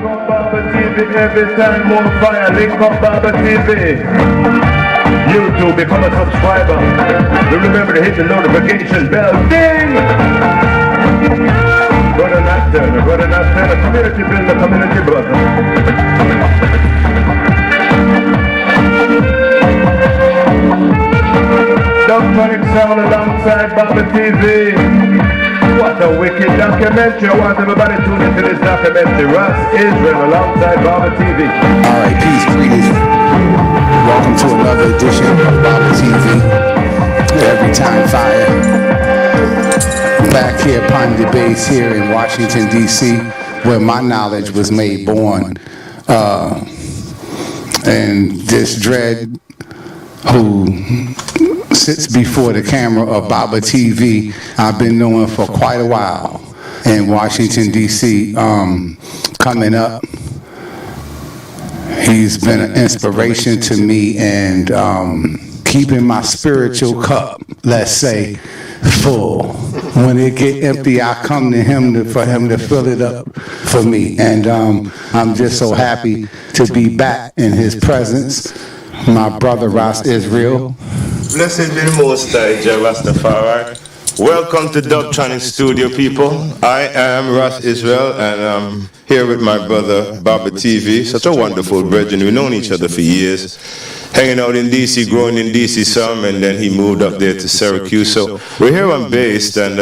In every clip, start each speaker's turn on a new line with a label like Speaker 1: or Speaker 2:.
Speaker 1: up Baba TV every time more fire. Link up Baba TV. YouTube, become a subscriber. Remember to hit the notification bell. Ding! Brother Nasser, community builder, community brother. Dubtronic sound alongside Baba TV. What a wicked documentary. I want everybody to tune into this documentary. Ras Israel alongside Baba TV.
Speaker 2: Alright, peace, greetings. Welcome to another edition of Baba TV. Every time fire. Back here upon the base here in Washington, D.C., where my knowledge was made born. And this dread who sits before the camera of Baba TV, I've been knowing for quite a while in Washington, D.C. Coming up, he's been an inspiration to me and keeping my spiritual cup, let's say, full. When it get empty, I come to him for him to fill it up for me. And I'm just so happy to be back in his presence. My brother Ras Israel.
Speaker 3: Blessed be the Most High, Jah Rastafari. Welcome to Dubtronic Studio, people. I am Ras Israel, and I'm here with my brother Baba TV. Such a wonderful brethren. We've known each other for years. Hanging out in D.C., growing in D.C. some, and then he moved up there to Syracuse. So we're here on base, and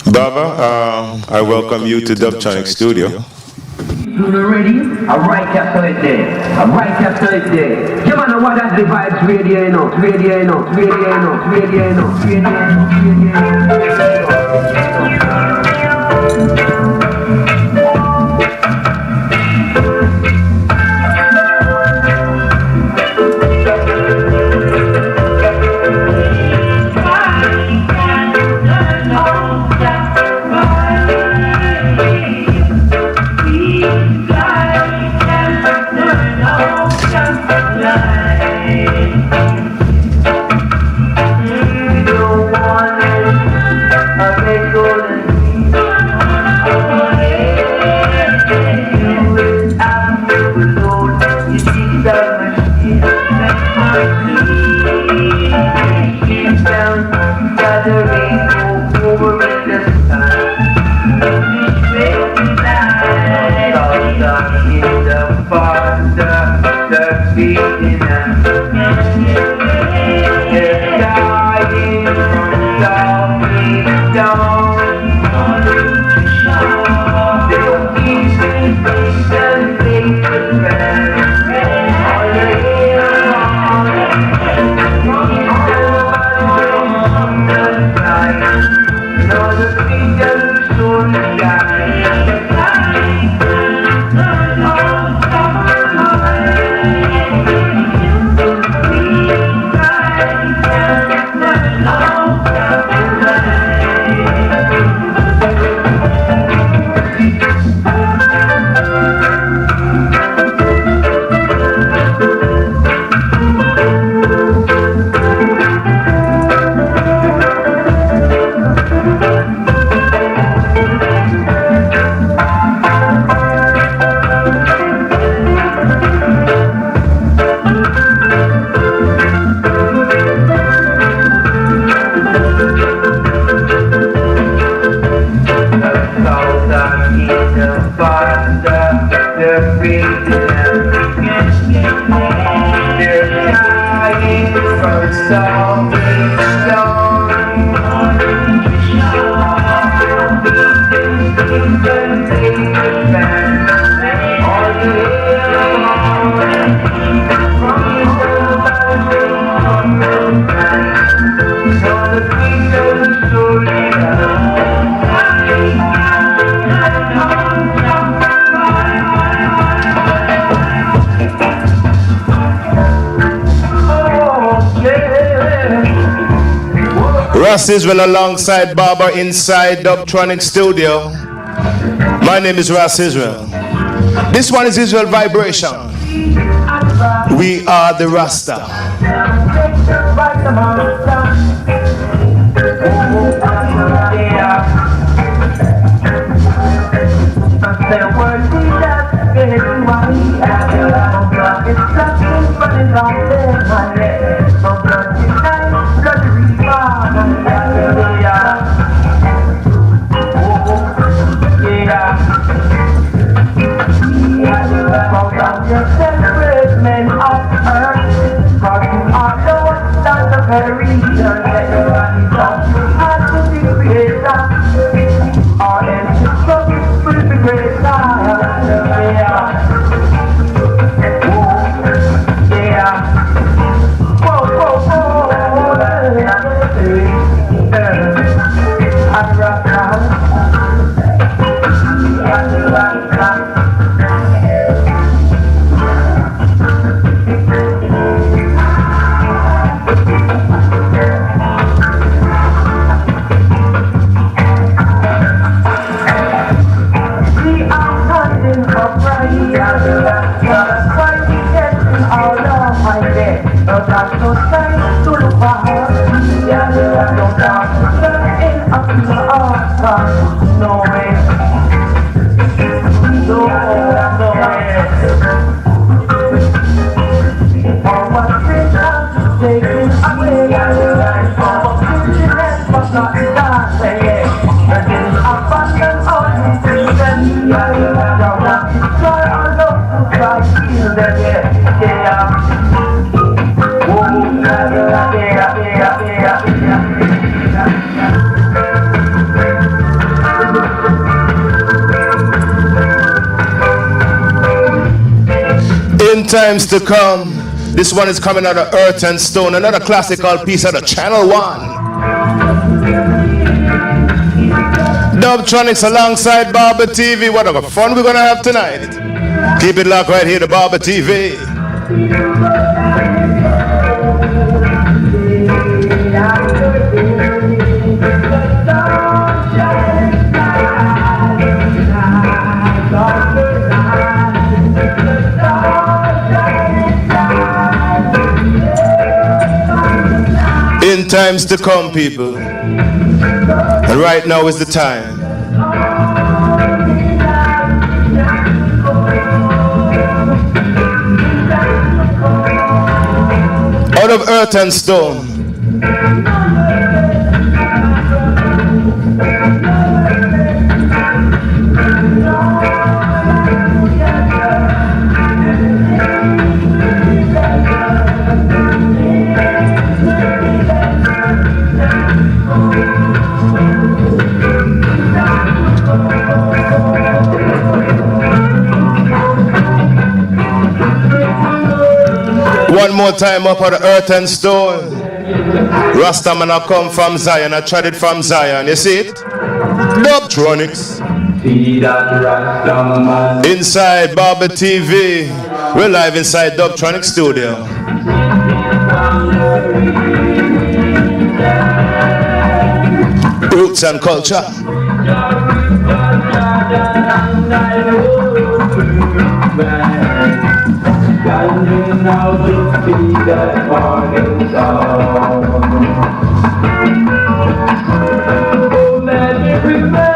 Speaker 3: Baba, I welcome you to Dubtronic Studio.
Speaker 4: Ready? Alright, after it there. Alright, after it there. You wanna know what that the vibes radio, you know? Radio, you know? Radio, you know? Radio, you know? Radio,
Speaker 3: Ras Israel alongside Baba inside Dubtronic Studio. My name is Ras Israel. This one is Israel Vibration. We are the Rasta.
Speaker 4: There were
Speaker 3: In times to come, this one is coming out of Earth and Stone, another classical piece out of Channel 1. Dubtronics alongside Barber TV. What a fun we're gonna have tonight. Keep it locked right here to Barber TV. In times to come, people. And right now is the time. Out of earth and stone. One more time up on the earth and stone. Rastaman I come from Zion, I tried it from Zion, you see it? Dubtronics. Inside Barber TV. We're live inside Dubtronics studio. Roots and culture.
Speaker 5: Standing out to see that morning sun. Oh, let me remember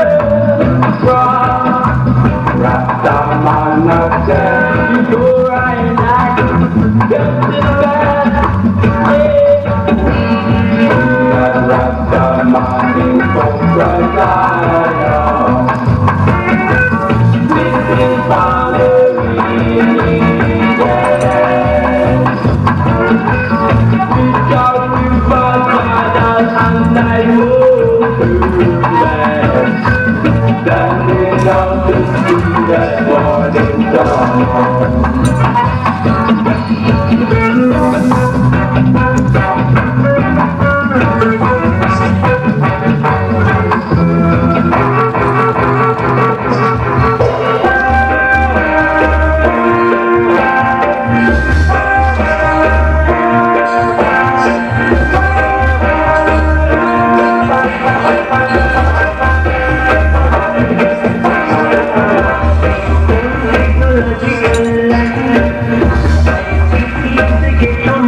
Speaker 5: Rastaman I said you go right now. Just in bed, that Rastaman is from Zion.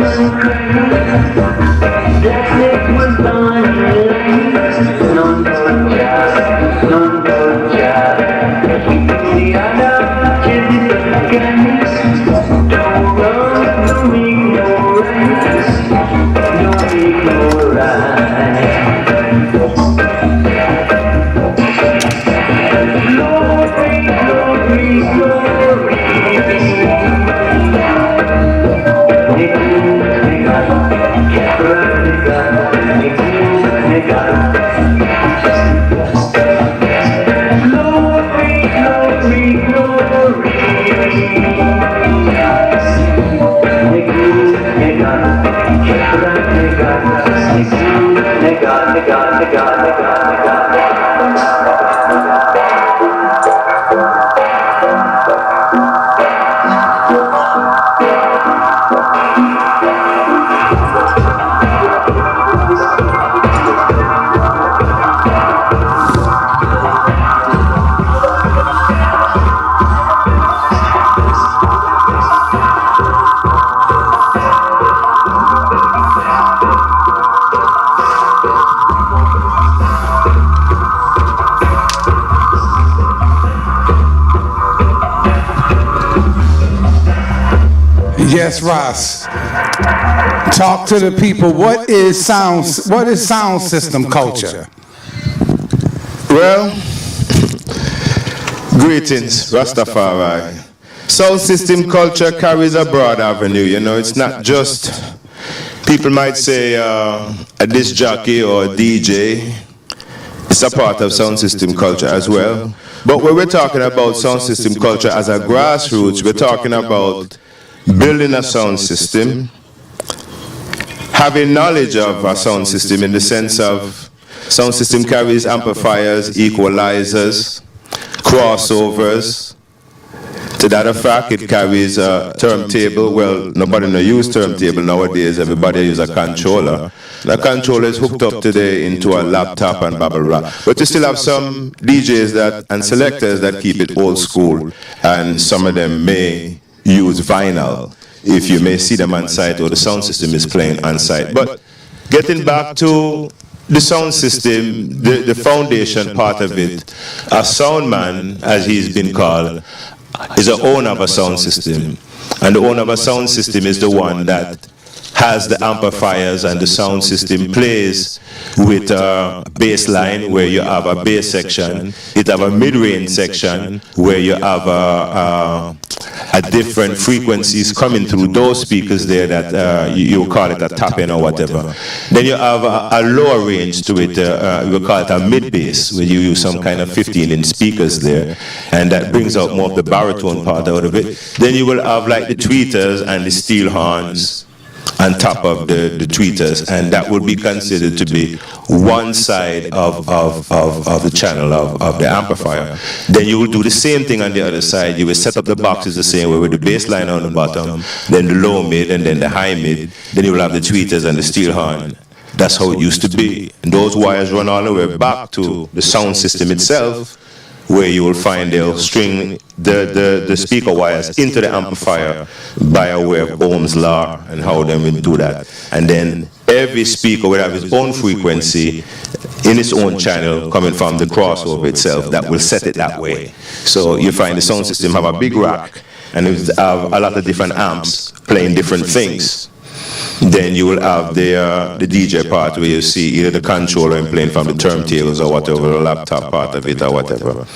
Speaker 5: Living
Speaker 2: Yes, Ras. Talk to the people. What is sound system culture?
Speaker 3: Well, greetings, Rastafari. Sound system culture carries a broad avenue, you know, it's not just, people might say a disc jockey or a DJ. It's a part of sound system culture as well. But when we're talking about sound system culture as a grassroots, we're talking about building a sound system, having knowledge of a sound system in the sense of sound system carries amplifiers, equalizers, crossovers. To that effect, it carries a turntable. Well, nobody no use turntable nowadays. Everybody use a controller. The controller is hooked up today into a laptop and blah, blah, blah. But you still have some DJs and selectors that keep it old school, and some of them may use vinyl, if you may see them on site, or the sound system is playing on site. But getting back to the sound system, the foundation part of it, a sound man, as he's been called, is the owner of a sound system. And the owner of a sound system is the one that has the amplifiers, and the sound system plays with a bass line where you have a bass section. It have a mid-range section where you have a different frequencies coming through those speakers there that you call it a top end or whatever. Then you have a lower range to it, we call it a mid-bass, where you use some kind of 15-inch speakers there, and that brings out more of the baritone part out of it. Then you will have like the tweeters and the steel horns on top of the tweeters, and that would be considered to be one side of the channel of the amplifier. Then you will do the same thing on the other side. You will set up the boxes the same way with the bass line on the bottom, then the low mid, and then the high mid. Then you will have the tweeters and the steel horn. That's how it used to be. And those wires run all the way back to the sound system itself, where you will find they'll string the speaker wires into the amplifier by a way of Ohm's law and how they will do that. And then every speaker will have its own frequency in its own channel coming from the crossover itself that will set it that way. So you find the sound system have a big rack, and it have a lot of different amps playing different things. Then you will have the DJ part where you see either the controller and playing from the turntables or whatever, the laptop part of it or whatever.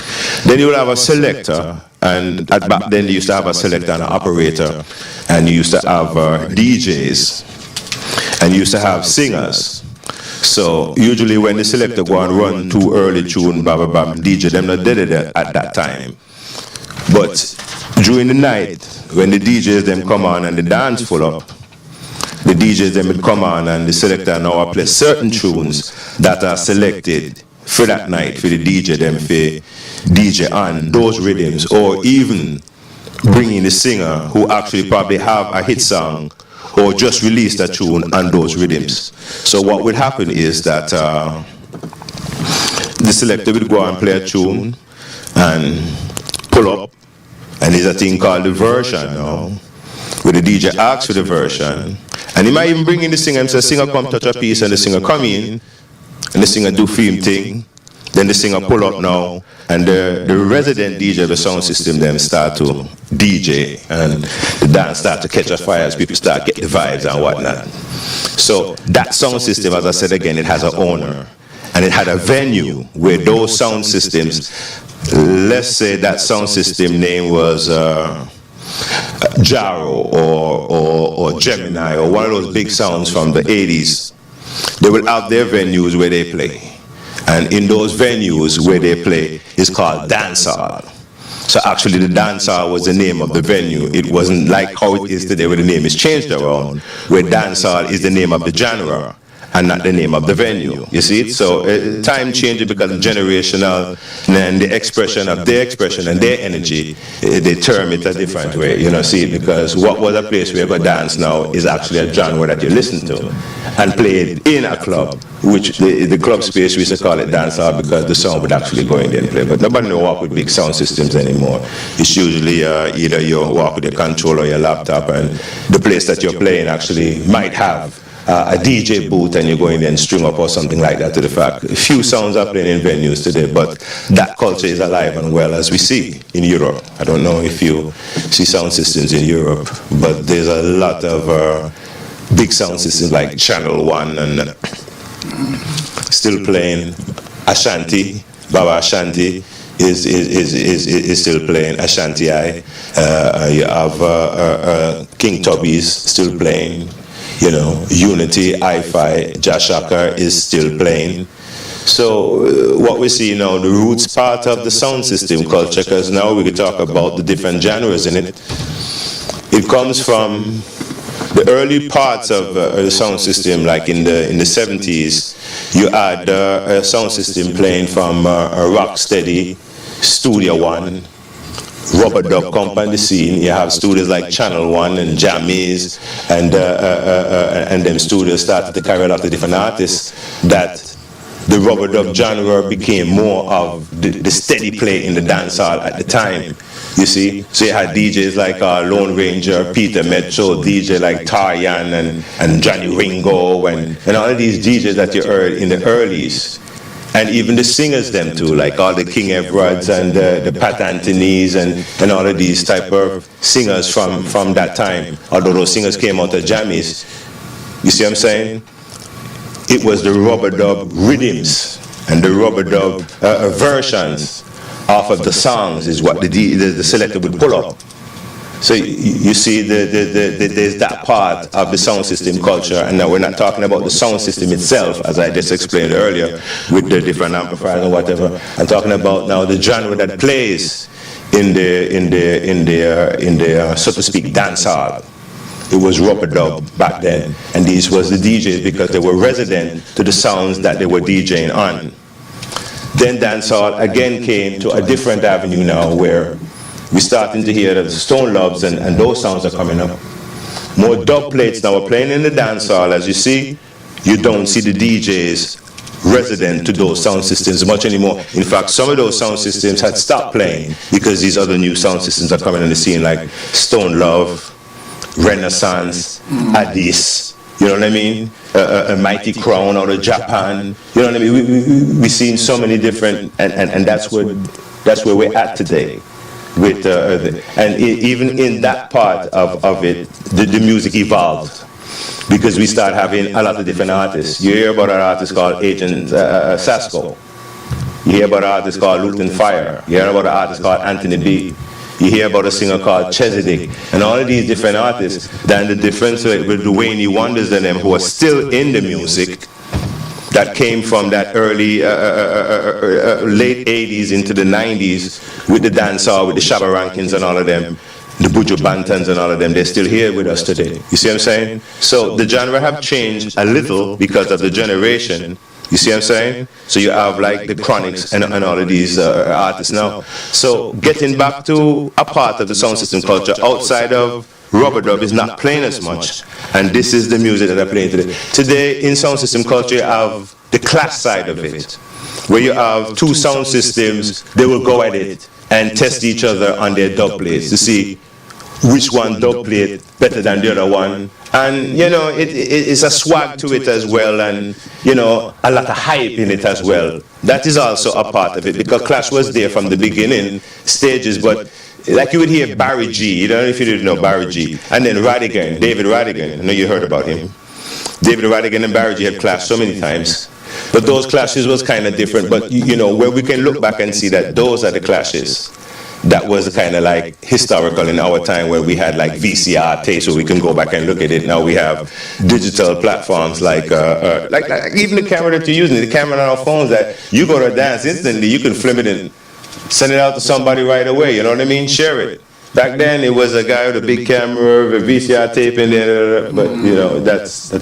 Speaker 3: Then you will have a selector, and back then you used to have a selector and an operator, and you used to have DJs, and you used to have singers. So usually when the selector go and run too early tune, blah, blah, blah, DJ them not did it at that time. But during the night, when the DJs them come on and the dance full up, the DJs then will come on and the selector now play certain tunes that are selected for that night for the DJ them for DJ on those rhythms, or even bringing the singer who actually probably have a hit song or just released a tune on those rhythms. So what will happen is that the selector will go and play a tune and pull up, and there's a thing called the version now, where the DJ asks for the version. And he might even bring in the singer and say, singer come touch a piece, and the singer come in, and the singer do film thing. Then the singer pull up now, and the resident DJ of the sound system then start to DJ, and the dance start to catch a fire as people start get the vibes and whatnot. So that sound system, as I said again, it has an owner, and it had a venue where those sound systems let's say that sound system name was Jaro or Gemini or one of those big sounds from the 80s. They will have their venues where they play. And in those venues where they play is called dancehall. So actually the dancehall was the name of the venue. It wasn't like how it is today where the name is changed around, where dancehall is the name of the genre and not the name of the venue. You see it? So time changes because of generational and the expression of their expression and their energy, they term it a different way. You know, see, because what was a place where you go dance now is actually a genre that you listen to and played in a club, which the club space we used to call it dancehall because the sound would actually go in there and play. But nobody no walk with big sound systems anymore. It's usually either you walk with your controller or your laptop, and the place that you're playing actually might have a DJ booth and you go in there and string up or something like that to the fact. A few sounds are playing in venues today, but that culture is alive and well as we see in Europe. I don't know if you see sound systems in Europe, but there's a lot of big sound systems like Channel One and still playing Ashanti, Baba Ashanti is still playing Ashanti. You have King Tubby's still playing. You know, Unity, Hi-Fi, Jashaka is still playing. So what we see now, the roots part of the sound system culture, because now we can talk about the different genres in it. It comes from the early parts of the sound system, like in the 70s. You had a sound system playing from Rocksteady, Studio One, Rubber Dub come on the scene. You have studios like Channel One and Jammies, and them studios started to carry a lot of different artists. That the rubber dub genre became more of the steady play in the dancehall at the time. You see, so you had DJs like Lone Ranger, Peter Metro, DJ like Taryan and Johnny Ringo, and all of these DJs that you heard in the earlys. And even the singers them too, like all the King Everards and the Pat Anthony's and all of these type of singers from that time. Although those singers came out of jammies. You see what I'm saying? It was the rubber dub rhythms and the rubber dub versions off of the songs is what the selector would pull up. So you see, there's that part of the sound system culture, and now we're not talking about the sound system itself, as I just explained earlier, with the different amplifiers and whatever. I'm talking about now the genre that plays in the so to speak dancehall. It was rubber dub back then, and these was the DJs because they were resident to the sounds that they were DJing on. Then dancehall again came to a different avenue now, where we're starting to hear that the Stone Loves and those sounds are coming up. More dub plates now are playing in the dancehall. As you see, you don't see the DJs resident to those sound systems much anymore. In fact, some of those sound systems had stopped playing because these other new sound systems are coming on the scene, like Stone Love, Renaissance, Addis. You know what I mean? A Mighty Crown out of Japan. You know what I mean? We've seen so many different, and that's where we're at today. With even in that part of it, the music evolved because we start having a lot of different artists. You hear about an artist called Agent Sasko. You hear about an artist called Luton Fire. You hear about an artist called Anthony B. You hear about a singer called Chesedek. And all of these different artists. Then the difference with the Wayne Wonders and them, who are still in the music, that came from that early, late 80s into the 90s with the dancehall, with the Shabba Rankins and all of them, the Buju Bantans and all of them. They're still here with us today. You see what I'm saying? So the genre have changed a little because of the generation. You see what I'm saying? So you have like the Chronics and all of these artists now. So getting back to a part of the sound system culture outside of rubber dub is not playing as much, and this is the music that I'm playing today. Today in sound system culture you have the clash side of it, where you have two sound systems, they will go at it and test each other on their dub plates to see which one dub plate better than the other one. And you know, it's a swag to it as well, and you know, a lot of hype in it as well. That is also a part of it, because clash was there from the beginning stages, but like you would hear Barry G, you don't know if you didn't know Barry G, and then Radigan, David Radigan, I know you heard about him. David Radigan and Barry G had clashed so many times. But those clashes was kind of different. But you know, where we can look back and see that those are the clashes that was kind of like historical in our time, where we had like VCR tapes, so we can go back and look at it. Now we have digital platforms like even the camera that you're using, the camera on our phones, that you go to a dance instantly, you can film it and send it out to somebody right away. You know what I mean? Share it. Back then, it was a guy with a big camera, with a VCR tape in there, but you know, that's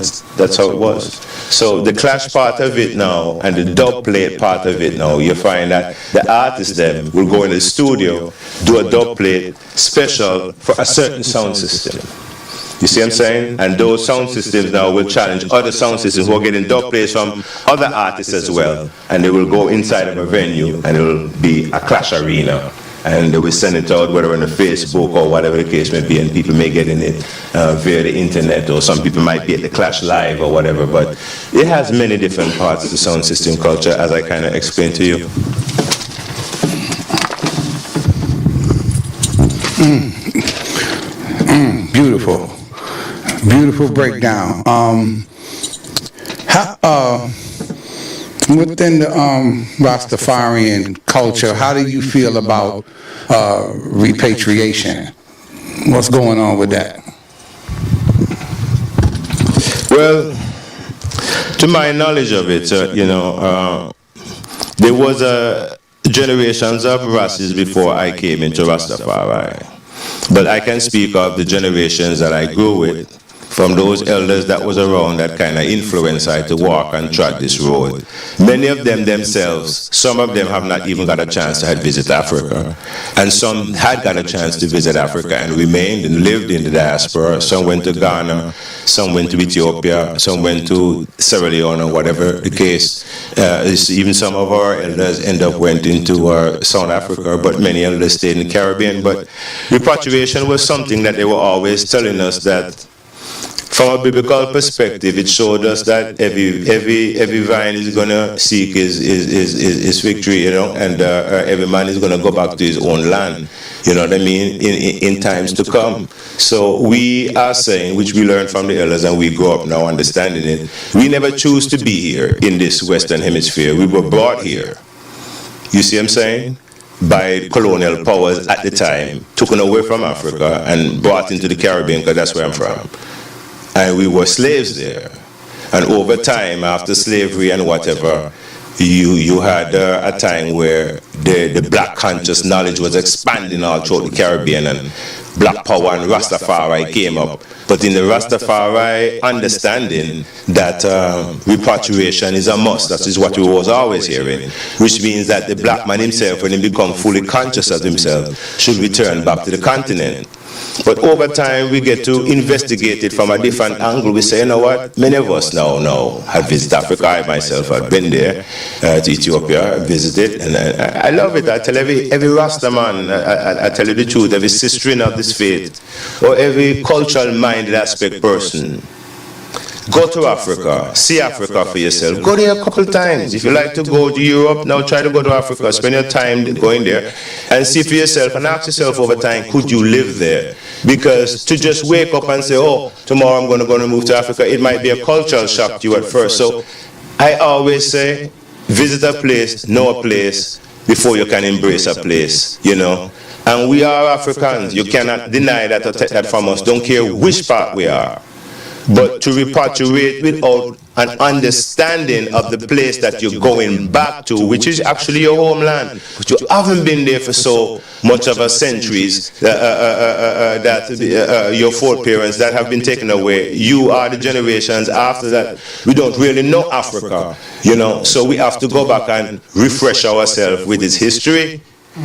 Speaker 3: how it was. So the clash part of it now, and the dub plate part of it now, you find that the artists then will go in the studio, do a dub plate special for a certain sound system. You see what I'm saying? And those sound systems now will challenge other sound systems who are getting dub plates from other artists as well. And they will go inside of a venue, and it will be a clash arena. And they will send it out, whether on the Facebook or whatever the case may be, and people may get in it via the internet, or some people might be at the Clash Live or whatever. But it has many different parts of the sound system culture, as I kind of explained to you.
Speaker 2: Beautiful. Beautiful breakdown. Within the Rastafarian culture, how do you feel about repatriation? What's going on with that?
Speaker 3: Well, to my knowledge of it, there was generations of Rastas before I came into Rastafari. But I can speak of the generations that I grew with, from those elders that was around that kind of influence I to walk and trod this road. Many of them themselves, some of them have not even got a chance to visit Africa. And some had got a chance to visit Africa and remained and lived in the diaspora. Some went to Ghana, some went to Ethiopia, some went to Sierra Leone, or whatever the case. Even some of our elders went into South Africa, but many elders stayed in the Caribbean. But repatriation was something that they were always telling us that, from a biblical perspective, it showed us that every vine is going to seek his victory, and every man is going to go back to his own land, you know what I mean, in times to come. So we are saying, which we learned from the elders and we grow up now understanding it, we never choose to be here in this Western Hemisphere. We were brought here. You see what I'm saying? By colonial powers at the time, taken away from Africa and brought into the Caribbean, because that's where I'm from. And we were slaves there. And over time, after slavery and whatever, you had a time where the black conscious knowledge was expanding all throughout the Caribbean, and black power and Rastafari came up. But in the Rastafari understanding that repatriation is a must, that is what we was always hearing, which means that the black man himself, when he become fully conscious of himself, should return back to the continent. But over time, we get to investigate it from a different angle. We say, you know what, many of us now have visited Africa. I myself have been there to Ethiopia, visited, and I love it. I tell every Rasta man, I tell you the truth, every sister of this faith, or every cultural minded aspect person, go to Africa, see Africa for yourself. Go there a couple times. If you like to go to Europe, now try to go to Africa. Spend your time going there and see for yourself and ask yourself over time, could you live there? Because to just wake up and say, oh, tomorrow I'm going to move to Africa, it might be a cultural shock to you at first. So I always say, visit a place, know a place, before you can embrace a place, And we are Africans. You cannot deny that or take that from us. Don't care which part we are. But to repatriate without an understanding of the place that you're going back to, which is actually your homeland, but you haven't been there for so much of a centuries, that your foreparents that have been taken away, you are the generations after that. We don't really know Africa, so we have to go back and refresh ourselves with its history,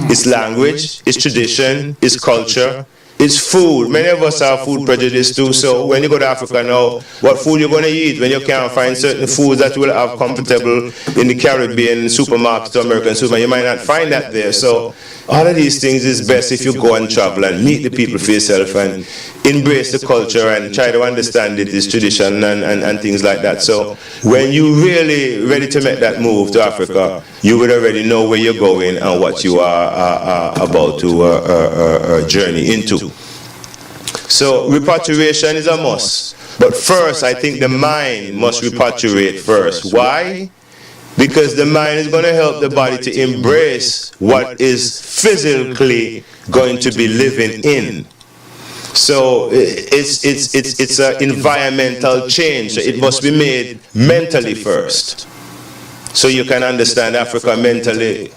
Speaker 3: its language, its tradition, its culture. It's food. Many of us have food prejudice too. So when you go to Africa now, what food you're going to eat when you can't find certain foods that you will have comfortable in the Caribbean supermarkets or American supermarkets, you might not find that there. So all of these things is best if you go and travel and meet the people for yourself and embrace the culture and try to understand it, this tradition and things like that. So when you're really ready to make that move to Africa, you would already know where you're going and what you are about to journey into. So repatriation is a must. But first, I think the mind must repatriate first. Why? because the mind is going to help the body to embrace what is physically going to be living in. So it's an environmental change. It must be made mentally first, so you can understand Africa mentally,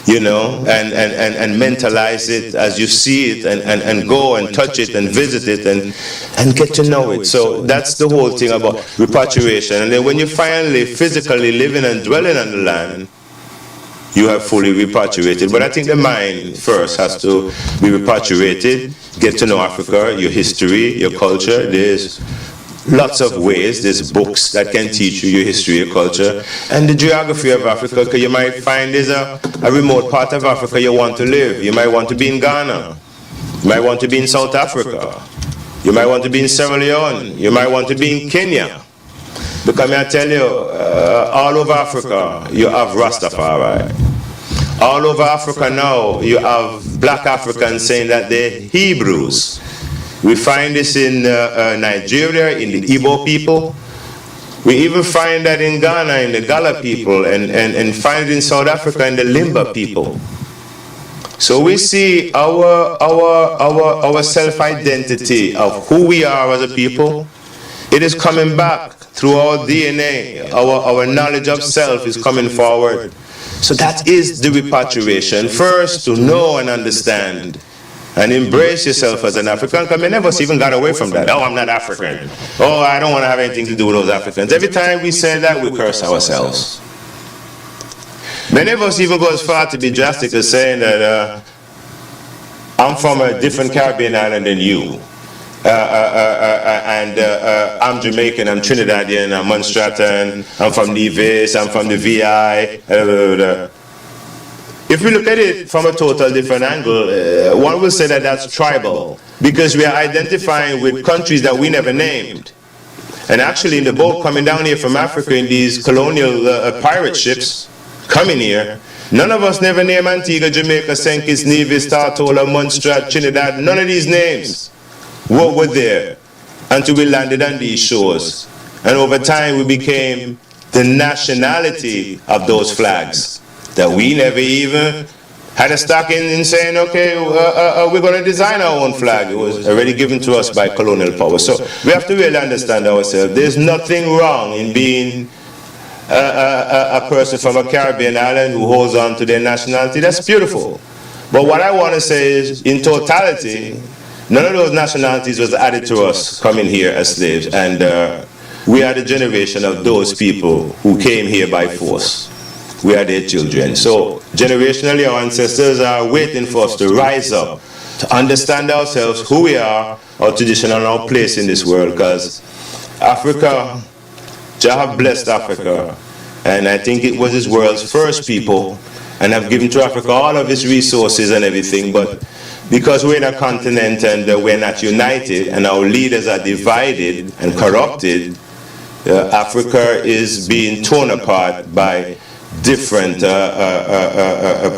Speaker 3: you know, and mentalize it as you see it, and go and touch it and visit it and get to know it. So that's the whole thing about repatriation. And then when you finally physically living and dwelling on the land, you have fully repatriated. But I think the mind first has to be repatriated, get to know Africa, your history, your culture. There's lots of ways. There's books that can teach you your history, your culture, and the geography of Africa, because you might find there's a remote part of Africa you want to live. You might want to be in Ghana. You might want to be in South Africa. You might want to be in Sierra Leone. You might want to be in Kenya. Because I tell you, all over Africa, you have Rastafari. All over Africa now, you have black Africans saying that they're Hebrews. We find this in Nigeria, in the Igbo people. We even find that in Ghana, in the Gala people, and find it in South Africa, in the Limba people. So we see our self-identity of who we are as a people. It is coming back through our DNA. Our knowledge of self is coming forward. So that is the repatriation. First, to know and understand and embrace yourself as an African, because many of us even got away from that. Oh, I'm not African. Oh, I don't want to have anything to do with those Africans. Every time we say that, we curse ourselves. Many of us even go as far to be drastic as saying that I'm from a different Caribbean island than you. I'm Jamaican, I'm Trinidadian, I'm Monstratan, I'm from Nevis, I'm from the VI. If we look at it from a total different angle, one will say that that's tribal, because we are identifying with countries that we never named. And actually in the boat coming down here from Africa in these colonial pirate ships coming here, none of us never named Antigua, Jamaica, St. Kitts, Nevis, Tortola, Montserrat, Trinidad, none of these names. What were there until we landed on these shores, and over time we became the nationality of those flags that we never even had a stock in saying, okay, we're going to design our own flag. It was already given to us by colonial power. So we have to really understand ourselves. There's nothing wrong in being a person from a Caribbean island who holds on to their nationality. That's beautiful. But what I want to say is, in totality, none of those nationalities was added to us coming here as slaves, and we are the generation of those people who came here by force. We are their children. So generationally, our ancestors are waiting for us to rise up, to understand ourselves, who we are, our tradition, and our place in this world. Because Africa, Jah have blessed Africa, and I think it was His world's first people, and have given to Africa all of His resources and everything. But because we're in a continent and we're not united, and our leaders are divided and corrupted, Africa is being torn apart by different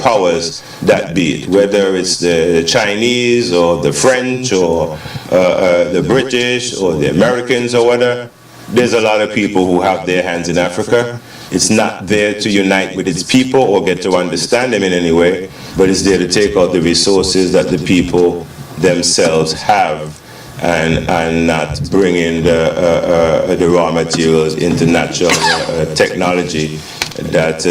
Speaker 3: powers that be it, whether it's the Chinese or the French or the British or the Americans or whatever. There's a lot of people who have their hands in Africa. It's not there to unite with its people or get to understand them in any way, but it's there to take out the resources that the people themselves have, and not bring in the raw materials into natural technology that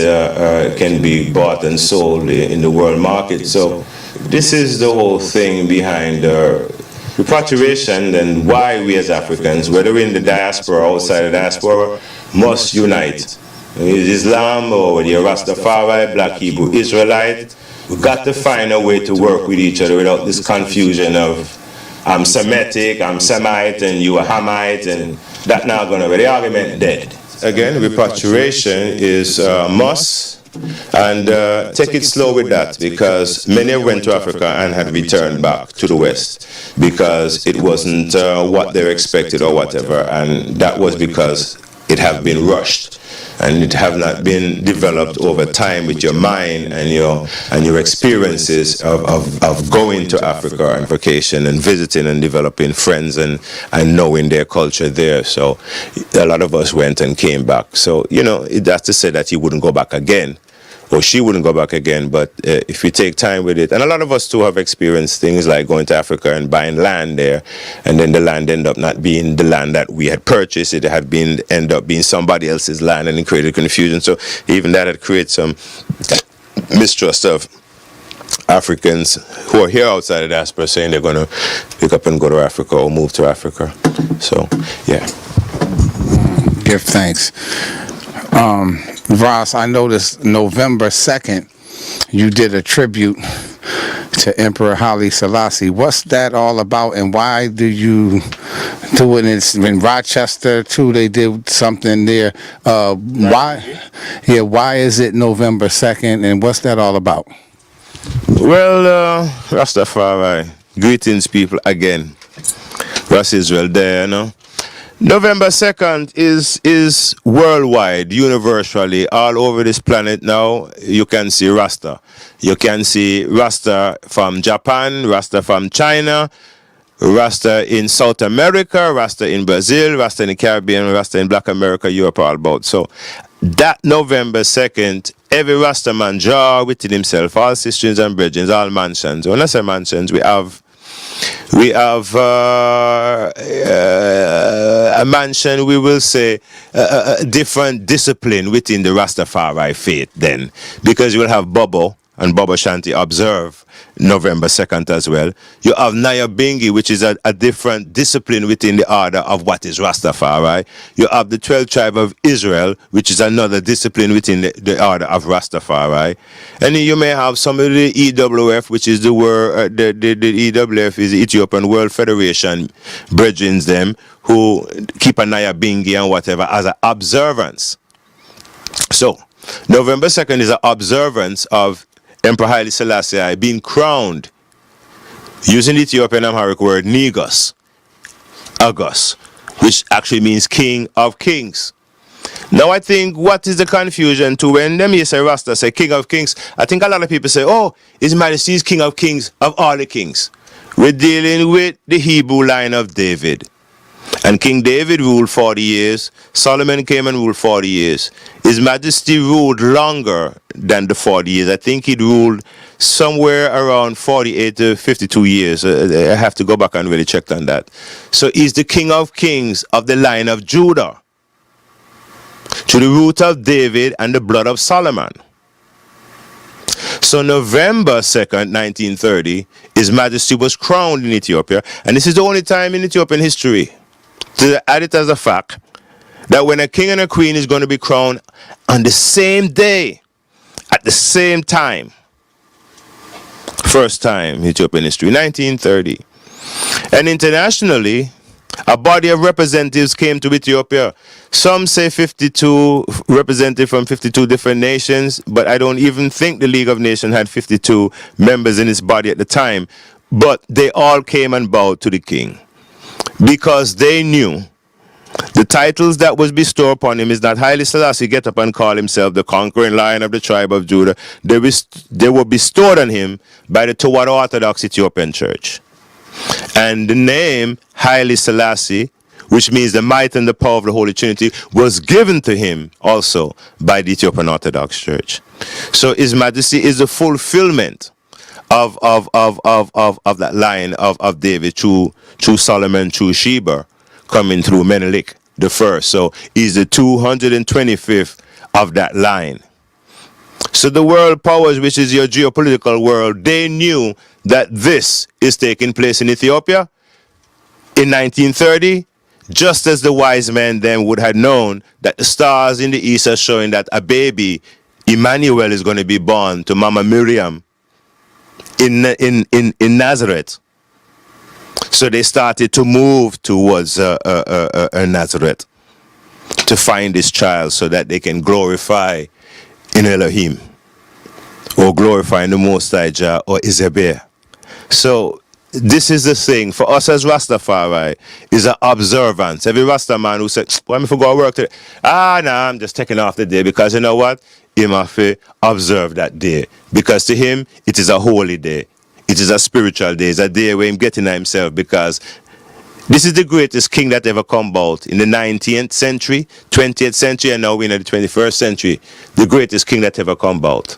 Speaker 3: can be bought and sold in the world market. So this is the whole thing behind repatriation, and why we as Africans, whether we're in the diaspora or outside the diaspora, must unite. Islam or whether you're Rastafari, Black Hebrew Israelite, we've got to find a way to work with each other without this confusion of I'm Semitic, I'm Semite, and you are Hamite, and that's not going to be the argument dead. Again, repatriation is a must, and take it slow with that, because many went to Africa and had returned back to the West because it wasn't what they expected or whatever, and that was because it have been rushed, and it have not been developed over time with your mind and your experiences of going to Africa on vacation and visiting and developing friends and knowing their culture there. So a lot of us went and came back. So that's to say that he wouldn't go back again, or she wouldn't go back again. But if we take time with it, and a lot of us too have experienced things like going to Africa and buying land there, and then the land ended up not being the land that we had purchased. It had ended up being somebody else's land, and it created confusion. So even that had created some mistrust of Africans who are here outside of diaspora, saying they're going to pick up and go to Africa or move to Africa. So yeah,
Speaker 2: Give thanks. Ras, I noticed November 2nd, you did a tribute to Emperor Haile Selassie. What's that all about, and why do you do it? It's in Rochester too. They did something there. Why? Yeah, why is it November 2nd, and what's that all about?
Speaker 3: Well, Rastafari, greetings people again. Ras Israel there, November 2nd is worldwide, universally, all over this planet now. You can see Rasta. You can see Rasta from Japan, Rasta from China, Rasta in South America, Rasta in Brazil, Rasta in the Caribbean, Rasta in Black America, Europe, all about. So that November 2nd, every Rasta man draw within himself, all sisters and brethren, all mansions. When I say mansions, we have a mansion, we will say, a different discipline within the Rastafari faith then, because you will have Bobo and Bobo Shanti observe November 2nd as well. You have Nyabingi, which is a different discipline within the order of what is Rastafari. You have the 12th tribe of Israel, which is another discipline within the order of Rastafari. And then you may have some of the EWF, which is the EWF is the Ethiopian World Federation brethren, them who keep a Nyabingi and whatever as an observance. So November 2nd is an observance of Emperor Haile Selassie being crowned using the Ethiopian Amharic word Negus, Agus, which actually means King of Kings. Now I think what is the confusion to when them say Rasta say King of Kings, I think a lot of people say, oh, His Majesty is King of Kings of all the kings. We're dealing with the Hebrew line of David. And King David ruled 40 years. Solomon came and ruled 40 years. His Majesty ruled longer than the 40 years. I think he ruled somewhere around 48 to 52 years. I have to go back and really check on that. So he's the King of Kings of the line of Judah, to the root of David and the blood of Solomon. So November 2nd, 1930, His Majesty was crowned in Ethiopia. And this is the only time in Ethiopian history, to add it as a fact, that when a king and a queen is going to be crowned on the same day, at the same time. First time in Ethiopian history, 1930. And internationally, a body of representatives came to Ethiopia. Some say 52 representatives from 52 different nations, but I don't even think the League of Nations had 52 members in its body at the time. But they all came and bowed to the king, because they knew the titles that was bestowed upon him is not Haile Selassie get up and call himself the conquering lion of the tribe of Judah. They were bestowed on him by the Tawada Orthodox Ethiopian Church. And the name Haile Selassie, which means the might and the power of the Holy Trinity, was given to him also by the Ethiopian Orthodox Church. So His Majesty is the fulfillment of that line of David through Solomon, through Sheba, coming through Menelik the first. So he's the 225th of that line. So the world powers, which is your geopolitical world, they knew that this is taking place in Ethiopia in 1930, just as the wise men then would have known that the stars in the east are showing that a baby, Emmanuel, is going to be born to Mama Miriam in Nazareth. So they started to move towards Nazareth to find this child so that they can glorify in Elohim, or glorify in the Most High Jah, or Isabel. So this is the thing for us as Rastafari is an observance. Every Rasta man who said, "Why me for go to work today?" Nah, I'm just taking off the day because you know what? He must observe that day because to him it is a holy day. It is a spiritual day. It's a day where him getting himself because this is the greatest king that ever come about in the 19th century, 20th century, and now we're in the 21st century. The greatest king that ever come about.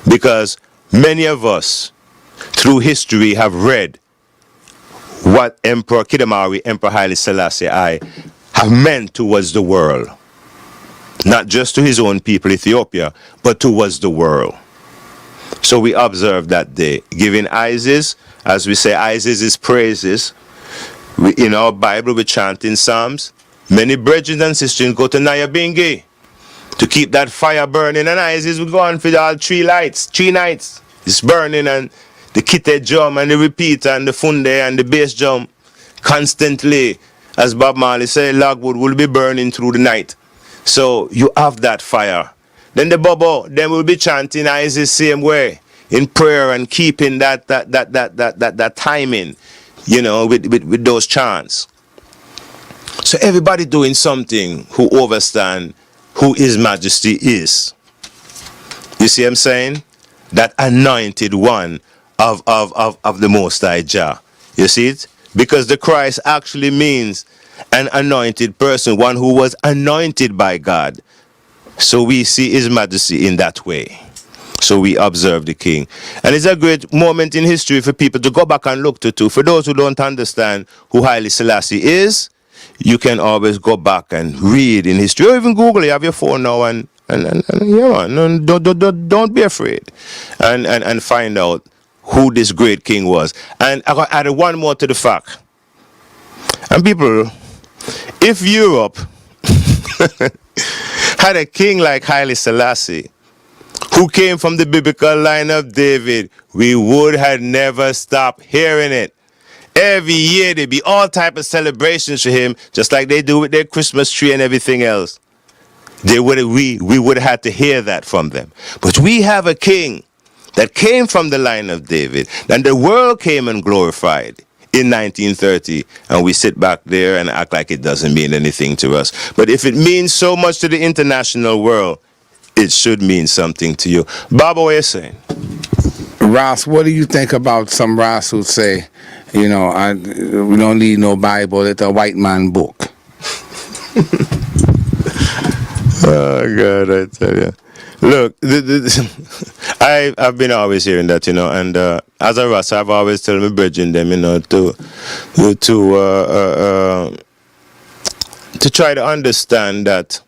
Speaker 3: Because many of us, through history, have read what Emperor Kidamari, Emperor Haile Selassie I, have meant towards the world. Not just to his own people, Ethiopia, but towards the world. So we observe that day, giving Isis, as we say, Isis' praises. In our Bible, we chant in Psalms. Many brethren and sisters go to Nyabingi to keep that fire burning. And Isis will go on for all 3 nights. It's burning, and the kitted drum and the repeater and the funde and the bass drum constantly, as Bob Marley said, logwood will be burning through the night. So you have that fire. Then the bubble, then we'll be chanting Isis same way in prayer and keeping that timing, you know, with those chants. So everybody doing something who understand who His Majesty is. You see what I'm saying? That anointed one of the Most High Jah. You see it? Because the Christ actually means an anointed person, one who was anointed by God. So we see His Majesty in that way. So we observe the King. And it's a great moment in history for people to go back and look to. For those who don't understand who Haile Selassie is, you can always go back and read in history, or even Google. You have your phone now, and yeah, man, don't be afraid, and find out who this great king was. And I got add one more to the fact. And people, if Europe had a king like Haile Selassie, who came from the biblical line of David, we would have never stopped hearing it. Every year there be all type of celebrations for him, just like they do with their Christmas tree and everything else. We would have had to hear that from them. But we have a king that came from the line of David, and the world came and glorified in 1930, and we sit back there and act like it doesn't mean anything to us. But if it means so much to the international world, it should mean something to you. Baba, what are you saying?
Speaker 2: Ras, what do you think about some Ras who say, you know, we don't need no Bible, it's a white man book?
Speaker 3: Oh, God, I tell you. Look, I've been always hearing that, you know, and as a Ras, I've always told my brethren them, you know, to try to understand that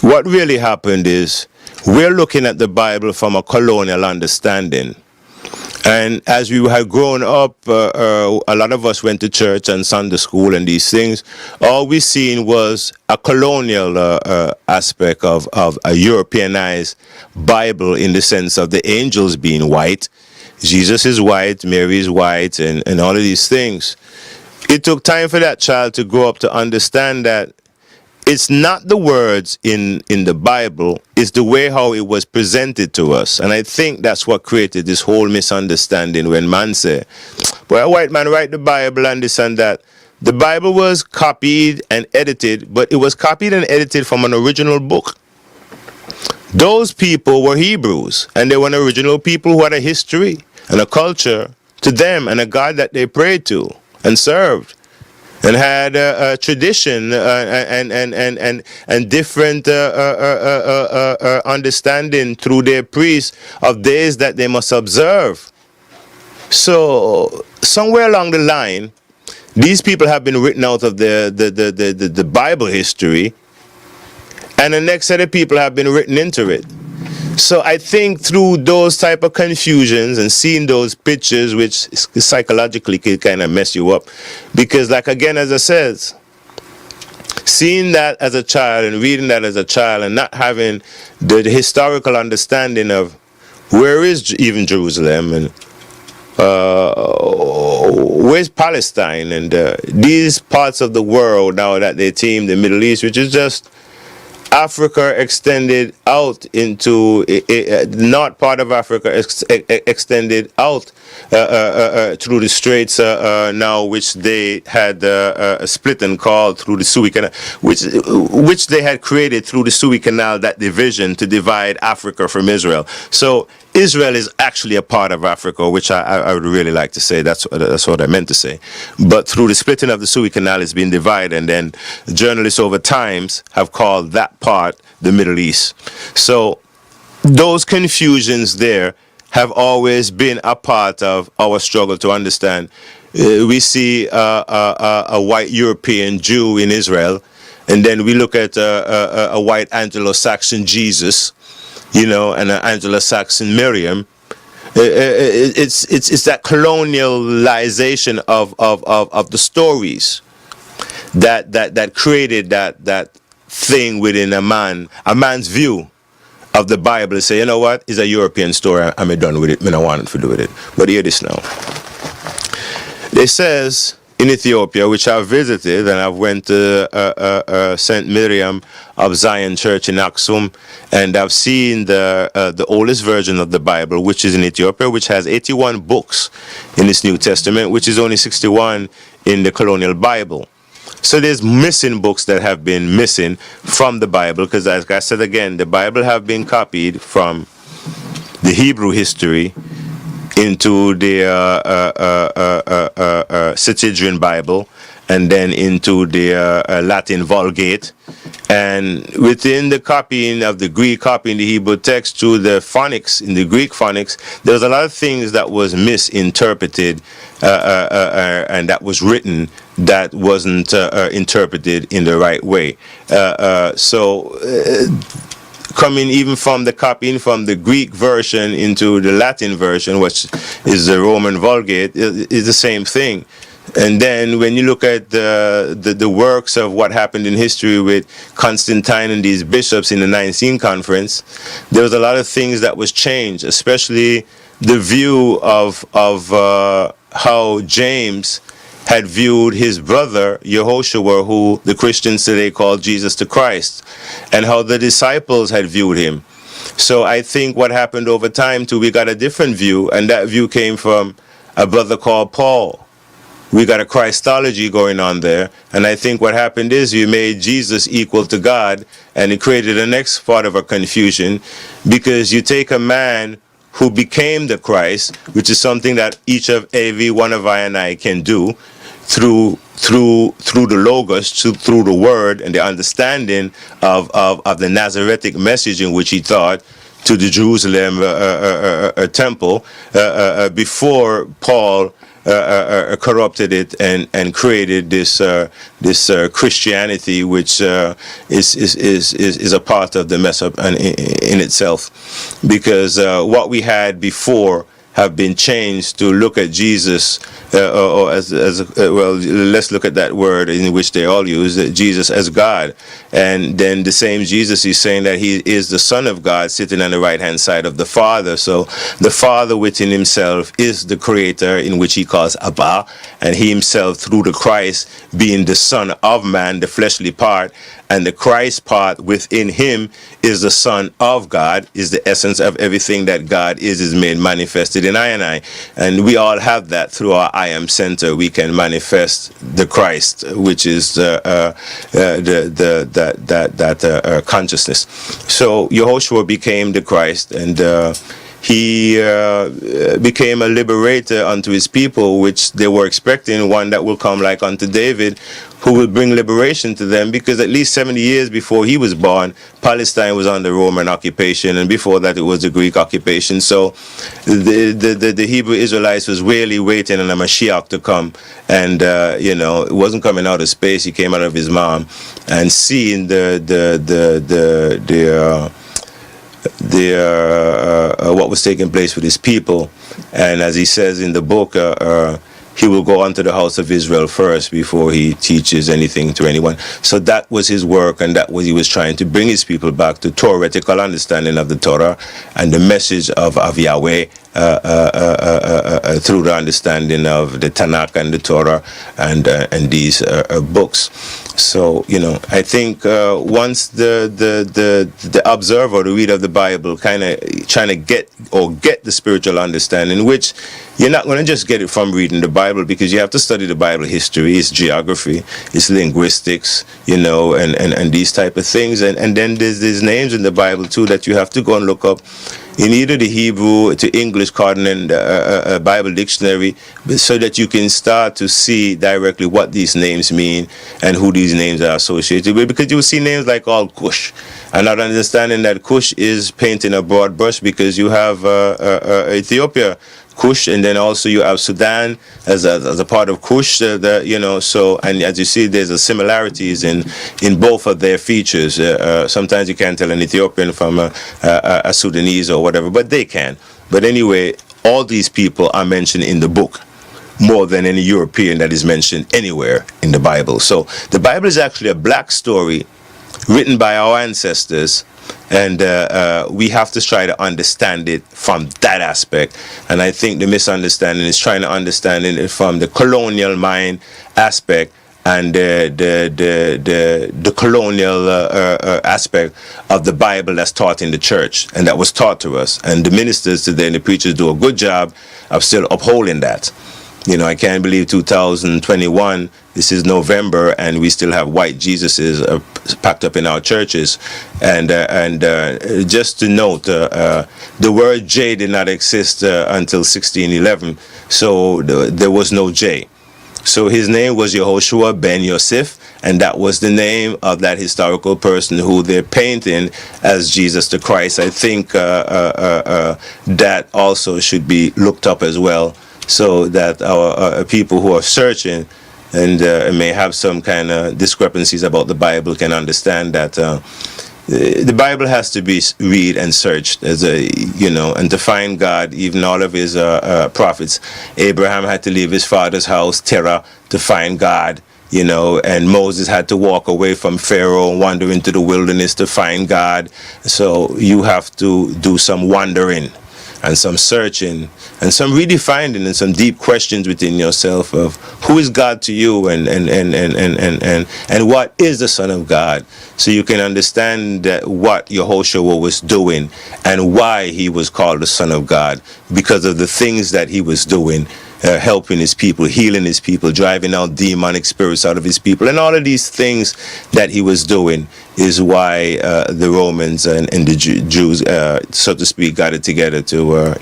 Speaker 3: what really happened is we're looking at the Bible from a colonial understanding. And as we had grown up, a lot of us went to church and Sunday school and these things. All we seen was a colonial aspect of a Europeanized Bible, in the sense of the angels being white. Jesus is white, Mary is white, and all of these things. It took time for that child to grow up to understand that it's not the words in the Bible, it's the way how it was presented to us. And I think that's what created this whole misunderstanding when man say, well, a white man write the Bible and this and that. The Bible was copied and edited, but it was copied and edited from an original book. Those people were Hebrews, and they were an original people who had a history and a culture to them and a God that they prayed to and served, and had a tradition and different understanding through their priests of days that they must observe. So somewhere along the line, these people have been written out of the Bible history, and the next set of people have been written into it. So I think through those type of confusions and seeing those pictures, which psychologically can kind of mess you up, because like again, as I said, seeing that as a child and reading that as a child and not having the historical understanding of where is even Jerusalem and where's Palestine and these parts of the world now that they team the Middle East, which is just Africa extended out into the north part of Africa extended out through the straits now, which they had split and called through the Suez Canal, which they had created through the Suez Canal, that division to divide Africa from Israel. So Israel is actually a part of Africa, which I would really like to say. That's what I meant to say. But through the splitting of the Suez Canal, it's been divided, and then journalists over times have called that part the Middle East. So those confusions there have always been a part of our struggle to understand. We see a white European Jew in Israel, and then we look at a white Anglo-Saxon Jesus, and an Anglo-Saxon Miriam. It's that colonialization of the stories that created that thing within a man's view of the Bible, and say, you know what, it's a European story, I'm done with it, I don't want to do with it. But hear this now. It says in Ethiopia, which I've visited, and I've went to St. Miriam of Zion Church in Aksum, and I've seen the oldest version of the Bible, which is in Ethiopia, which has 81 books in this New Testament, which is only 61 in the colonial Bible. So there's missing books that have been missing from the Bible, because as I said again, the Bible have been copied from the Hebrew history into the Septuagint Bible, and then into the Latin Vulgate, and within the copying of the Greek copy in the Hebrew text to the phonics in the Greek phonics, there was a lot of things that was misinterpreted, and that was written that wasn't interpreted in the right way. Coming even from the copying from the Greek version into the Latin version, which is the Roman Vulgate, is the same thing. And then when you look at the works of what happened in history with Constantine and these bishops in the Nicene Conference, there was a lot of things that was changed, especially the view of how James had viewed his brother Yehoshua, who the Christians today call Jesus the Christ, and how the disciples had viewed him. So I think what happened over time too, we got a different view, and that view came from a brother called Paul. We got a Christology going on there, and I think what happened is you made Jesus equal to God, and it created the next part of a confusion, because you take a man who became the Christ, which is something that every one of I and I can do, through the Logos, through the Word and the understanding of the Nazaretic message in which he taught to the Jerusalem temple before Paul corrupted it and created this Christianity, which is a part of the mess up in itself, because what we had before have been changed to look at Jesus, let's look at that word in which they all use, Jesus as God. And then the same Jesus is saying that he is the Son of God sitting on the right-hand side of the Father. So the Father within himself is the Creator, in which he calls Abba, and he himself through the Christ being the Son of Man, the fleshly part, and the Christ part within him is the Son of God, is the essence of everything that God is made manifested in I and I. And we all have that through our I Am Center. We can manifest the Christ, which is that consciousness. So Yehoshua became the Christ, and he became a liberator unto his people, which they were expecting, one that will come like unto David, who will bring liberation to them, because at least 70 years before he was born, Palestine was under Roman occupation, and before that it was the Greek occupation. So the Hebrew Israelites was really waiting on a Mashiach to come, and it wasn't coming out of space. He came out of his mom, and seeing what was taking place with his people. And as he says in the book, he will go unto the house of Israel first before he teaches anything to anyone. So that was his work, and that was he was trying to bring his people back to theoretical understanding of the Torah and the message of Yahweh through the understanding of the Tanakh and the Torah and these books. So, I think once the observer, the reader of the Bible, kind of trying to get the spiritual understanding, which you're not going to just get it from reading the Bible, because you have to study the Bible history, its geography, its linguistics, and these type of things. And then there's these names in the Bible too that you have to go and look up in either the Hebrew to English coordinate Bible dictionary, so that you can start to see directly what these names mean and who these names are associated with. Because you will see names like all Cush, and not understanding that Cush is painting a broad brush, because you have Ethiopia, Cush, and then also you have Sudan as a part of Cush, so, and as you see, there's a similarities in both of their features. Sometimes you can't tell an Ethiopian from a Sudanese or whatever, but they can. But anyway, all these people are mentioned in the book more than any European that is mentioned anywhere in the Bible. So the Bible is actually a black story written by our ancestors, and we have to try to understand it from that aspect. And I think the misunderstanding is trying to understand it from the colonial mind aspect and the colonial aspect of the Bible that's taught in the church and that was taught to us. And the ministers today and the preachers do a good job of still upholding that. I can't believe 2021, this is November, and we still have white Jesuses packed up in our churches. And just to note, the word J did not exist until 1611, so there was no J. So his name was Yehoshua ben Yosef, and that was the name of that historical person who they're painting as Jesus the Christ. I think that also should be looked up as well, so that our people who are searching and may have some kind of discrepancies about the Bible can understand that the Bible has to be read and searched as and to find God. Even all of his prophets, Abraham had to leave his father's house, Terah, to find God. And Moses had to walk away from Pharaoh and wander into the wilderness to find God. So you have to do some wandering and some searching and some redefining and some deep questions within yourself of who is God to you and what is the Son of God, so you can understand that what Yehoshua was doing and why he was called the Son of God, because of the things that he was doing, helping his people, healing his people, driving out demonic spirits out of his people, and all of these things that he was doing is why the Romans and the Jews, so to speak, got it together to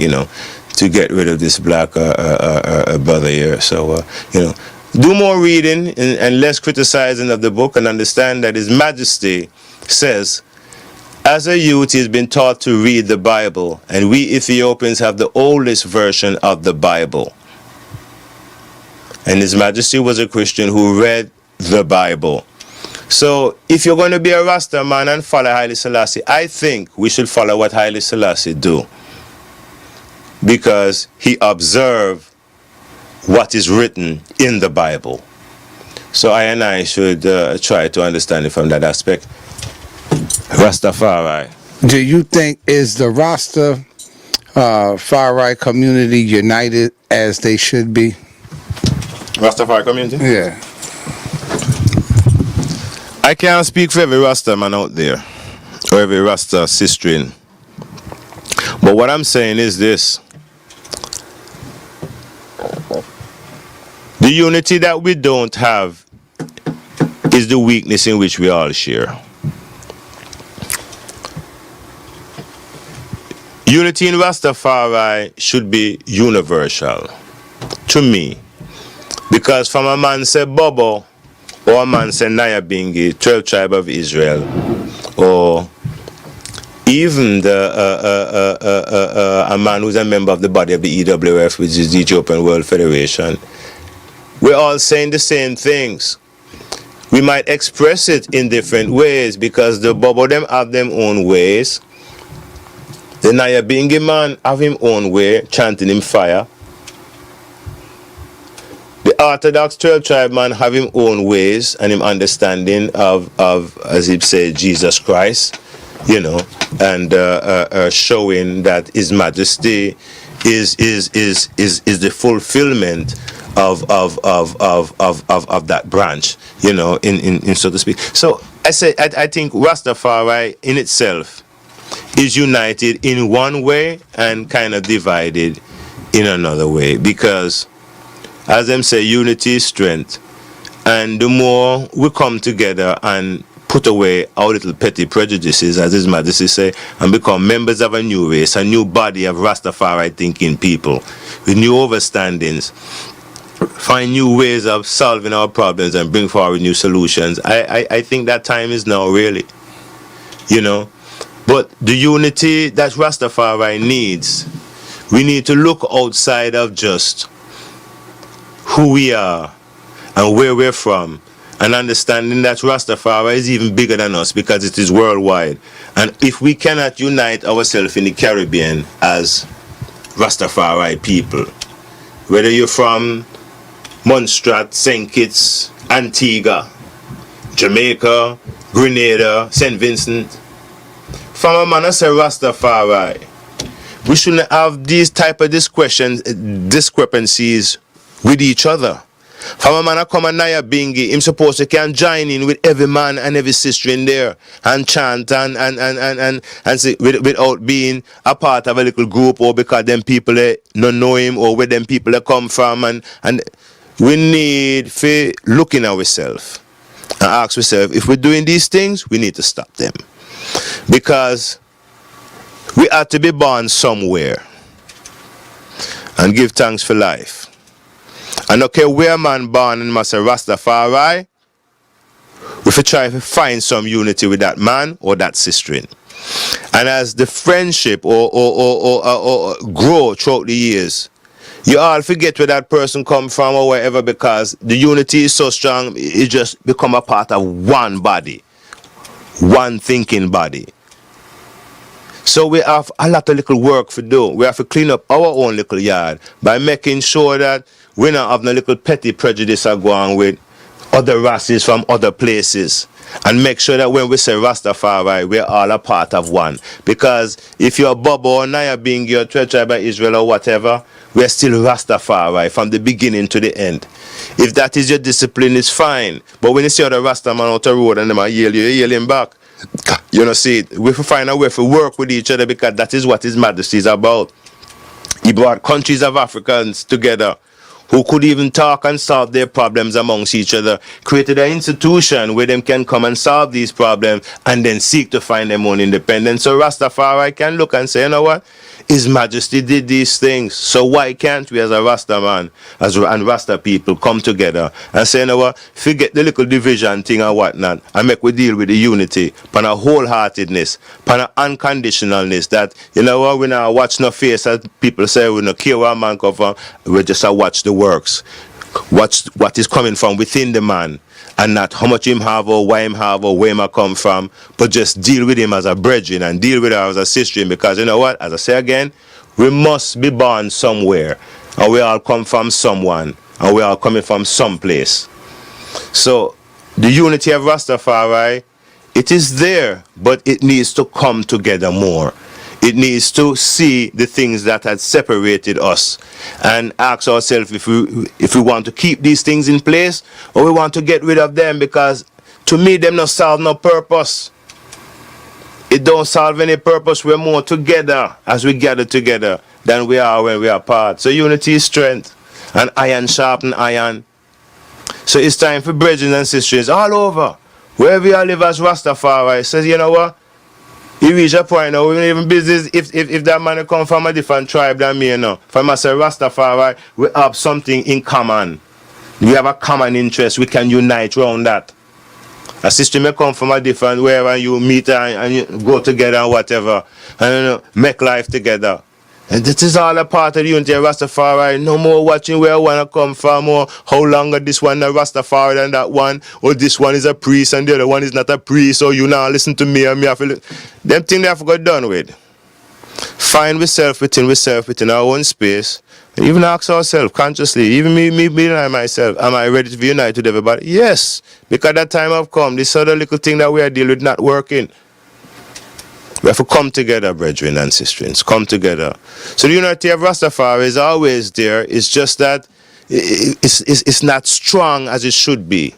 Speaker 3: to get rid of this black brother here. So do more reading and less criticizing of the book, and understand that His Majesty says, as a youth, he's been taught to read the Bible, and we Ethiopians have the oldest version of the Bible. And His Majesty was a Christian who read the Bible. So if you're going to be a Rasta man and follow Haile Selassie, I think we should follow what Haile Selassie do, because he observed what is written in the Bible. So I should try to understand it from that aspect. Rastafari.
Speaker 2: Do you think is the Rasta far right community united as they should be?
Speaker 3: Rastafari community?
Speaker 2: Yeah.
Speaker 3: I can't speak for every Rasta man out there, or every Rasta sister. But what I'm saying is this: the unity that we don't have is the weakness in which we all share. Unity in Rastafari should be universal, to me. Because from a man say Bobo, or a man say Nyabingi, 12 tribe of Israel, or even a man who's a member of the body of the EWF, which is the Ethiopian World Federation, we're all saying the same things. We might express it in different ways, because the Bobo them have them own ways. The Nyabingi man have him own way, chanting him fire. The Orthodox 12 tribe man have him own ways and him understanding of as he said, Jesus Christ, and showing that His Majesty is the fulfillment of that branch, in so to speak. So I think Rastafari in itself is united in one way and kind of divided in another way, because as them say, unity is strength, and the more we come together and put away our little petty prejudices, as His Majesty say, and become members of a new race, a new body of Rastafari thinking people with new understandings, find new ways of solving our problems and bring forward new solutions. I think that time is now, really. But the unity that Rastafari needs, we need to look outside of just who we are and where we're from, and understanding that Rastafari is even bigger than us because it is worldwide. And if we cannot unite ourselves in the Caribbean as Rastafari people, whether you're from Montserrat, St. Kitts, Antigua, Jamaica, Grenada, St. Vincent, from a man I say Rastafari, we shouldn't have these type of discrepancies with each other. From a man I come and Naya Bingi, him supposed to can join in with every man and every sister in there and chant and say, without being a part of a little group, or because them people don't know him, or where them people come from, and we need to look in ourselves and ask ourselves, if we're doing these things, we need to stop them. Because we have to be born somewhere and give thanks for life. And okay, where man born in Master Rastafari, we should try to find some unity with that man or that sister. And as the friendship or grow throughout the years, you all forget where that person come from or wherever, because the unity is so strong, it just become a part of one body, one thinking body. So we have a lot of little work to do. We have to clean up our own little yard by making sure that we don't have no little petty prejudice going with other races from other places. And make sure that when we say Rastafari, we're all a part of one. Because if you're Bobo or Naya being your tribe of Israel or whatever, we're still Rastafari from the beginning to the end. If that is your discipline, it's fine. But when you see other Rastaman out the road and them are yelling back, you know, see, we have to find a way to work with each other, because that is what His Majesty is about. He brought countries of Africans together who could even talk and solve their problems amongst each other, created an institution where them can come and solve these problems and then seek to find their own independence. So Rastafari can look and say, you know what? His Majesty did these things, so why can't we as a Rasta man and Rasta people come together and say, you know what, forget the little division thing and whatnot, and make we deal with the unity, pan a wholeheartedness, pan a unconditionalness, that, you know what, we not watch no face, as people say, we no care where a man come from, we just watch the works, watch what is coming from within the man, and not how much him have or why him have or where him come from, but just deal with him as a brethren and deal with him as a sister. Because you know what, as I say again, we must be born somewhere, and we all come from someone, and we all coming from someplace. So the unity of Rastafari, it is there, but it needs to come together more. It needs to see the things that had separated us and ask ourselves if we want to keep these things in place or we want to get rid of them, because to me them not solve no purpose. It don't solve any purpose. We're more together as we gather together than we are when we are apart. So unity is strength, and iron sharpen iron. So it's time for brethren and sisters all over, wherever you live as Rastafari, says, you know what, you reach a point now, we even business if that man come from a different tribe than me, you know. From us, Rastafari, we have something in common. We have a common interest. We can unite around that. A sister may come from a different, wherever you meet and you go together and whatever, and you know, make life together. And this is all a part of the unity of Rastafari. No more watching where I want to come from, or how long this one a Rastafari than that one, or this one is a priest and the other one is not a priest, or you now listen to me and me have to them things they have to go done with. Find ourselves within our own space, and even ask ourselves consciously, even me and myself, am I ready to be united with everybody? Yes, because that time have come. This other little thing that we are dealing with not working. We have to come together, brethren and sisters. Come together. So the unity of Rastafari is always there. It's just that it's not strong as it should be.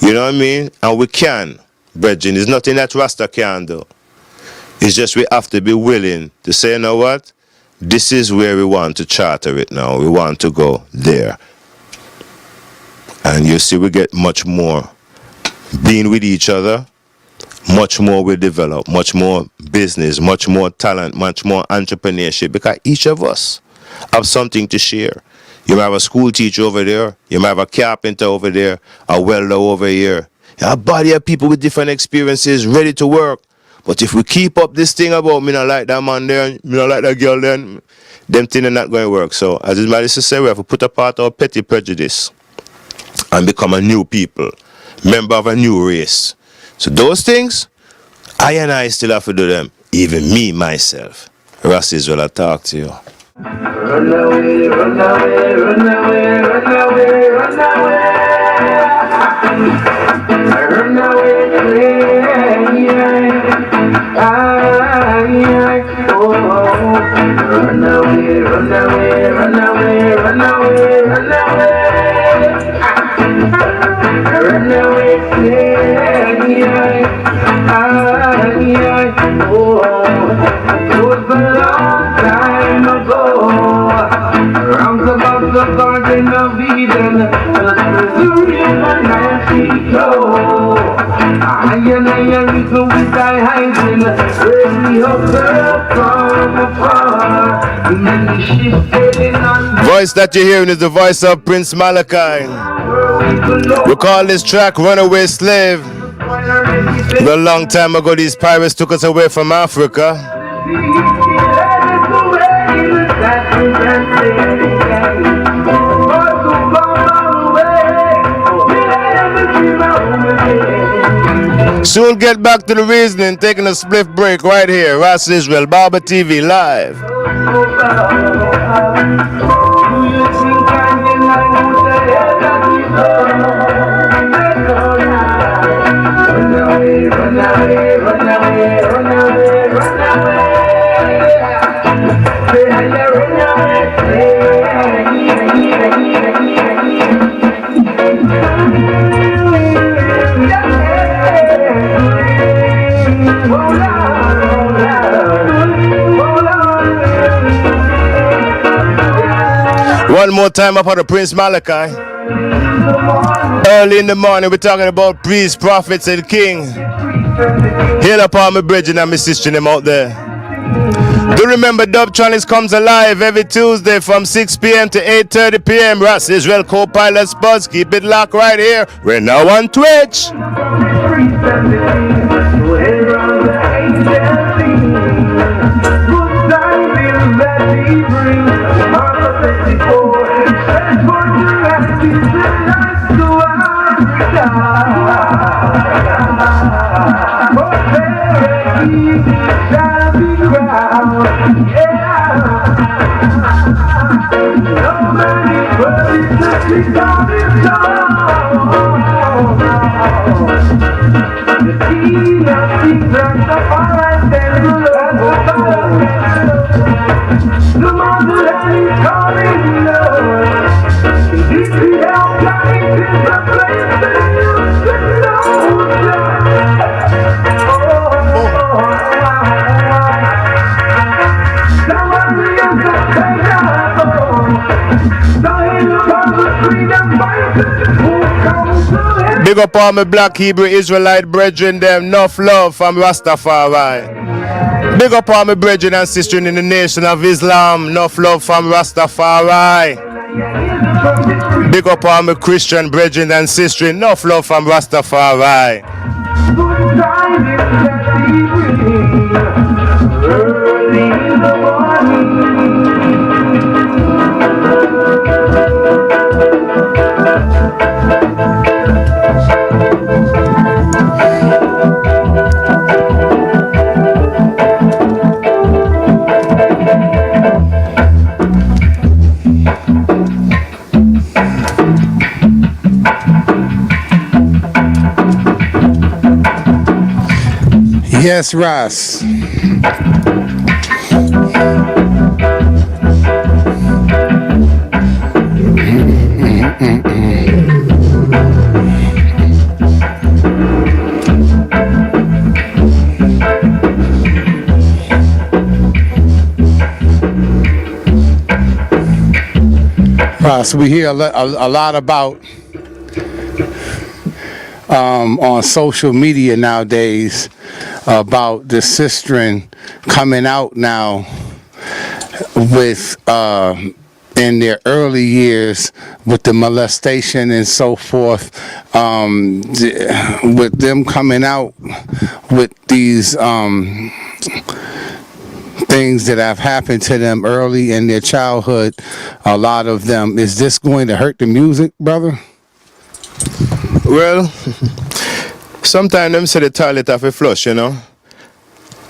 Speaker 3: You know what I mean? And we can, brethren. There's nothing that Rasta can do. It's just we have to be willing to say, you know what? This is where we want to charter it now. We want to go there. And you see, we get much more being with each other. Much more we develop, much more business, much more talent, much more entrepreneurship, because each of us have something to share. You might have a school teacher over there, you might have a carpenter over there, a welder over here. You have a body of people with different experiences, ready to work. But if we keep up this thing about me not like that man there, me not like that girl then, them things are not going to work. So as my sister said, we have to put apart our petty prejudice and become a new people, member of a new race. So those things, I and I still have to do them. Even me, myself. Ras Israel, I talk to you.
Speaker 5: Run away, run away, run away, run away, run away. Run away, oh. Run away, run away, run away, run away, run away. Run away, oh. It was a long time ago. Round about the Garden of Eden, the river Mexico. I reason with thy hiding, where we observe from afar. Many ships sailing on.
Speaker 3: Voice that you're hearing is the voice of Prince Malachi. We call this track Runaway Slave. A long time ago, these pirates took us away from Africa. Soon get back to the reasoning, taking a split break right here. Ras Israel, Baba TV live.
Speaker 5: Run away, run away, run away, run away.
Speaker 3: One more time up on the Prince Malachi. Early in the morning, we're talking about priests, prophets, and king. Hail upon my brethren and my sister them out there. Do remember Dubtronics comes alive every Tuesday from 6 p.m. to 8:30 p.m. Ras Israel co-pilot Buzz. Keep it locked right here. We're now on Twitch. Big up all my black Hebrew Israelite brethren, them enough love from Rastafari. Big up all my brethren and sisters in the nation of Islam, enough love from Rastafari. Big up all my Christian brethren and sisters, enough love from Rastafari.
Speaker 5: Early in the morning.
Speaker 2: Yes, Ras. Ras, we hear a lot about on social media nowadays about the sistren coming out now with in their early years with the molestation and so forth, with them coming out with these things that have happened to them early in their childhood, a lot of them. Is this going to hurt the music, brother?
Speaker 3: Well, sometimes them say the toilet have a flush, you know.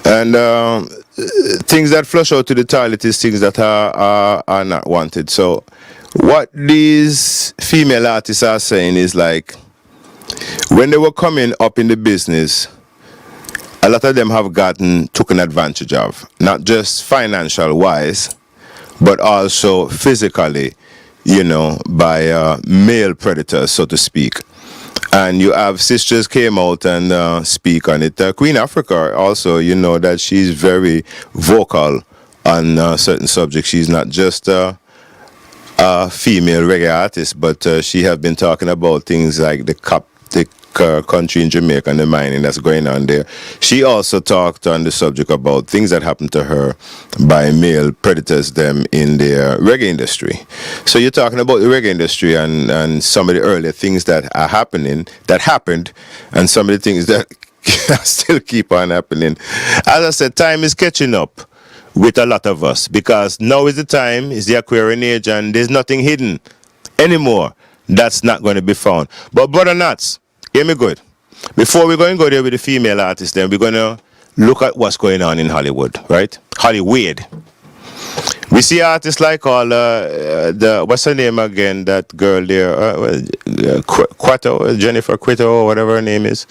Speaker 3: And things that flush out to the toilet is things that are not wanted. So what these female artists are saying is like, when they were coming up in the business, a lot of them have taken advantage of, not just financial wise, but also physically, you know, by male predators, so to speak. And you have sisters came out and speak on it. Queen Africa also, you know, that she's very vocal on certain subjects. She's not just a female reggae artist, but she has been talking about things like the Coptic country in Jamaica and the mining that's going on there. She also talked on the subject about things that happened to her by male predators them in the reggae industry. So you're talking about the reggae industry and some of the earlier things that are happening, that happened, and some of the things that still keep on happening. As I said, time is catching up with a lot of us, because now is the time, is the Aquarian age, and there's nothing hidden anymore that's not going to be found. But brother Nats, hear me good. Before we're going to go there with the female artists, then we're going to look at what's going on in Hollywood, right? Hollywood. We see artists like all what's her name again? That girl there, Quato, Jennifer Quito, or whatever her name is,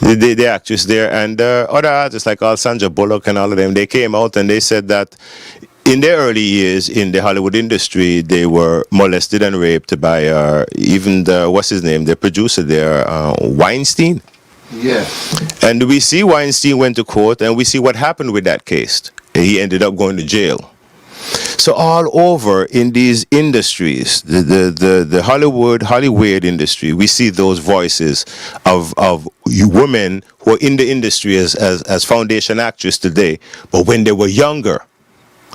Speaker 3: the actress there, and other artists like Sandra Bullock and all of them. They came out and they said that in their early years in the Hollywood industry, they were molested and raped by even the producer there, Weinstein.
Speaker 2: Yeah.
Speaker 3: And we see Weinstein went to court, and we see what happened with that case. He ended up going to jail. So all over in these industries, the Hollywood industry, we see those voices of women who are in the industry as foundation actors today, but when they were younger,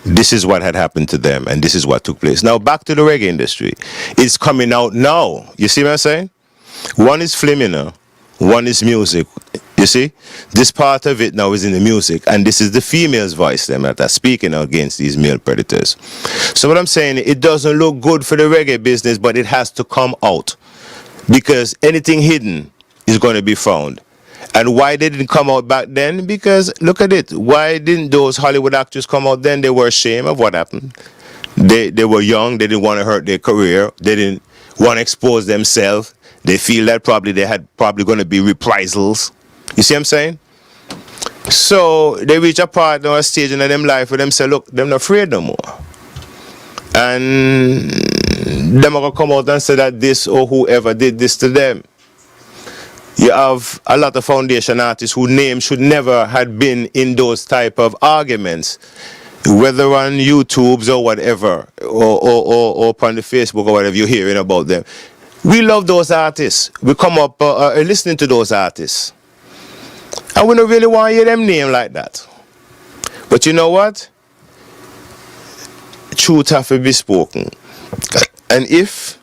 Speaker 3: this is what had happened to them, and this is what took place. Now back to the reggae industry. It's coming out now. You see what I'm saying? One is film, you know. One is music. You see? This part of it now is in the music, and this is the female's voice them that are speaking against these male predators. So what I'm saying, it doesn't look good for the reggae business, but it has to come out, because anything hidden is going to be found. And why they didn't come out back then? Because look at it. Why didn't those Hollywood actors come out then? They were ashamed of what happened. They were young. They didn't want to hurt their career. They didn't want to expose themselves. They feel that they had going to be reprisals. You see what I'm saying? So they reach a part or a stage in them life where them say, look, them not afraid no more. And them are going to come out and say that this or whoever did this to them. You have a lot of foundation artists whose names should never had been in those type of arguments, whether on YouTubes or whatever, or upon the Facebook or whatever you're hearing about them. We love those artists. We come up listening to those artists. And we don't really want to hear them name like that. But you know what? Truth have to be spoken. And if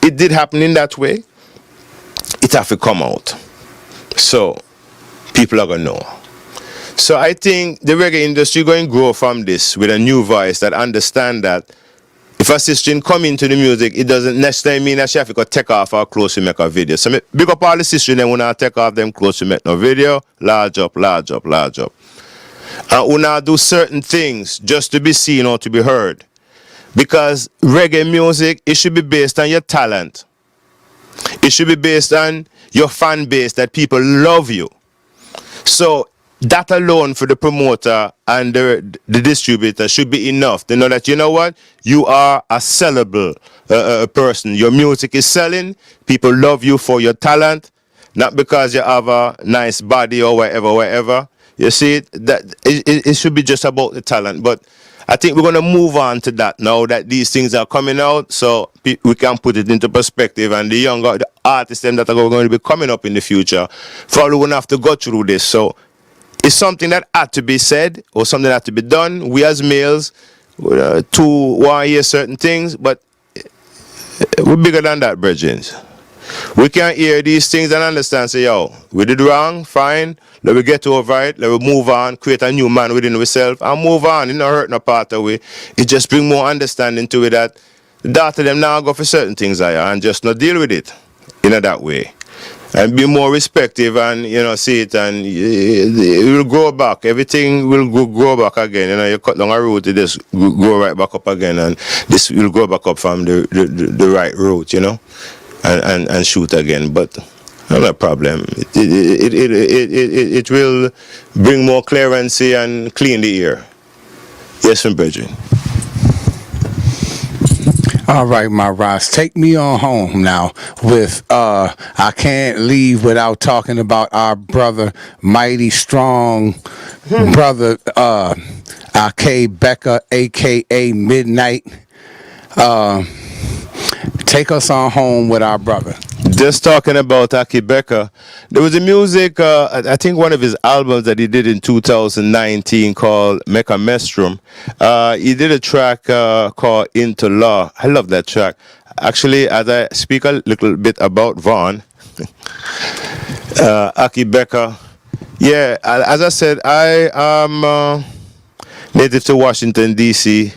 Speaker 3: it did happen in that way, it have to come out. So people are going to know. So I think the reggae industry going to grow from this with a new voice that understand that if a sister come into the music, it doesn't necessarily mean that she have to go take off her clothes to make a video. So big up all the sisters then when I take off them clothes to make no video, large up. And when I do certain things just to be seen or to be heard. Because reggae music, it should be based on your talent. It should be based on your fan base, that people love you. So that alone for the promoter and the distributor should be enough to know that, you know what, you are a sellable person. Your music is selling. People love you for your talent, not because you have a nice body or whatever. You see, it should be just about the talent. But I think we're going to move on to that now that these things are coming out, so we can put it into perspective. And the younger the artists them that are going to be coming up in the future probably won't have to go through this. So it's something that had to be said or something that had to be done. We as males, want to hear certain things, but we're bigger than that, brethren. We can't hear these things and understand, say, yo, we did wrong, fine, let me get over it, let me move on, create a new man within ourselves, and move on. It not hurt no part of it. It just bring more understanding to it that the daughter them now go for certain things and just not deal with it in that way. And be more respectful and, see it, and it will grow back. Everything will grow back again. You cut down a root, it just grow right back up again, and this will grow back up from the right root, and shoot again. But no problem. It will bring more clearancy and clean the air. Yes, my brethren.
Speaker 2: All right, my Ras, take me on home now with I can't leave without talking about our brother, mighty strong brother, Ak Becca, aka Midnight. Take us on home with our brother.
Speaker 3: Just talking about Aki Becca, there was a music, I think one of his albums that he did in 2019 called Mecca Mestrum. He did a track called Into Law. I love that track. Actually, as I speak a little bit about Vaughn, Aki Becca, yeah, as I said, I am native to Washington, D.C.,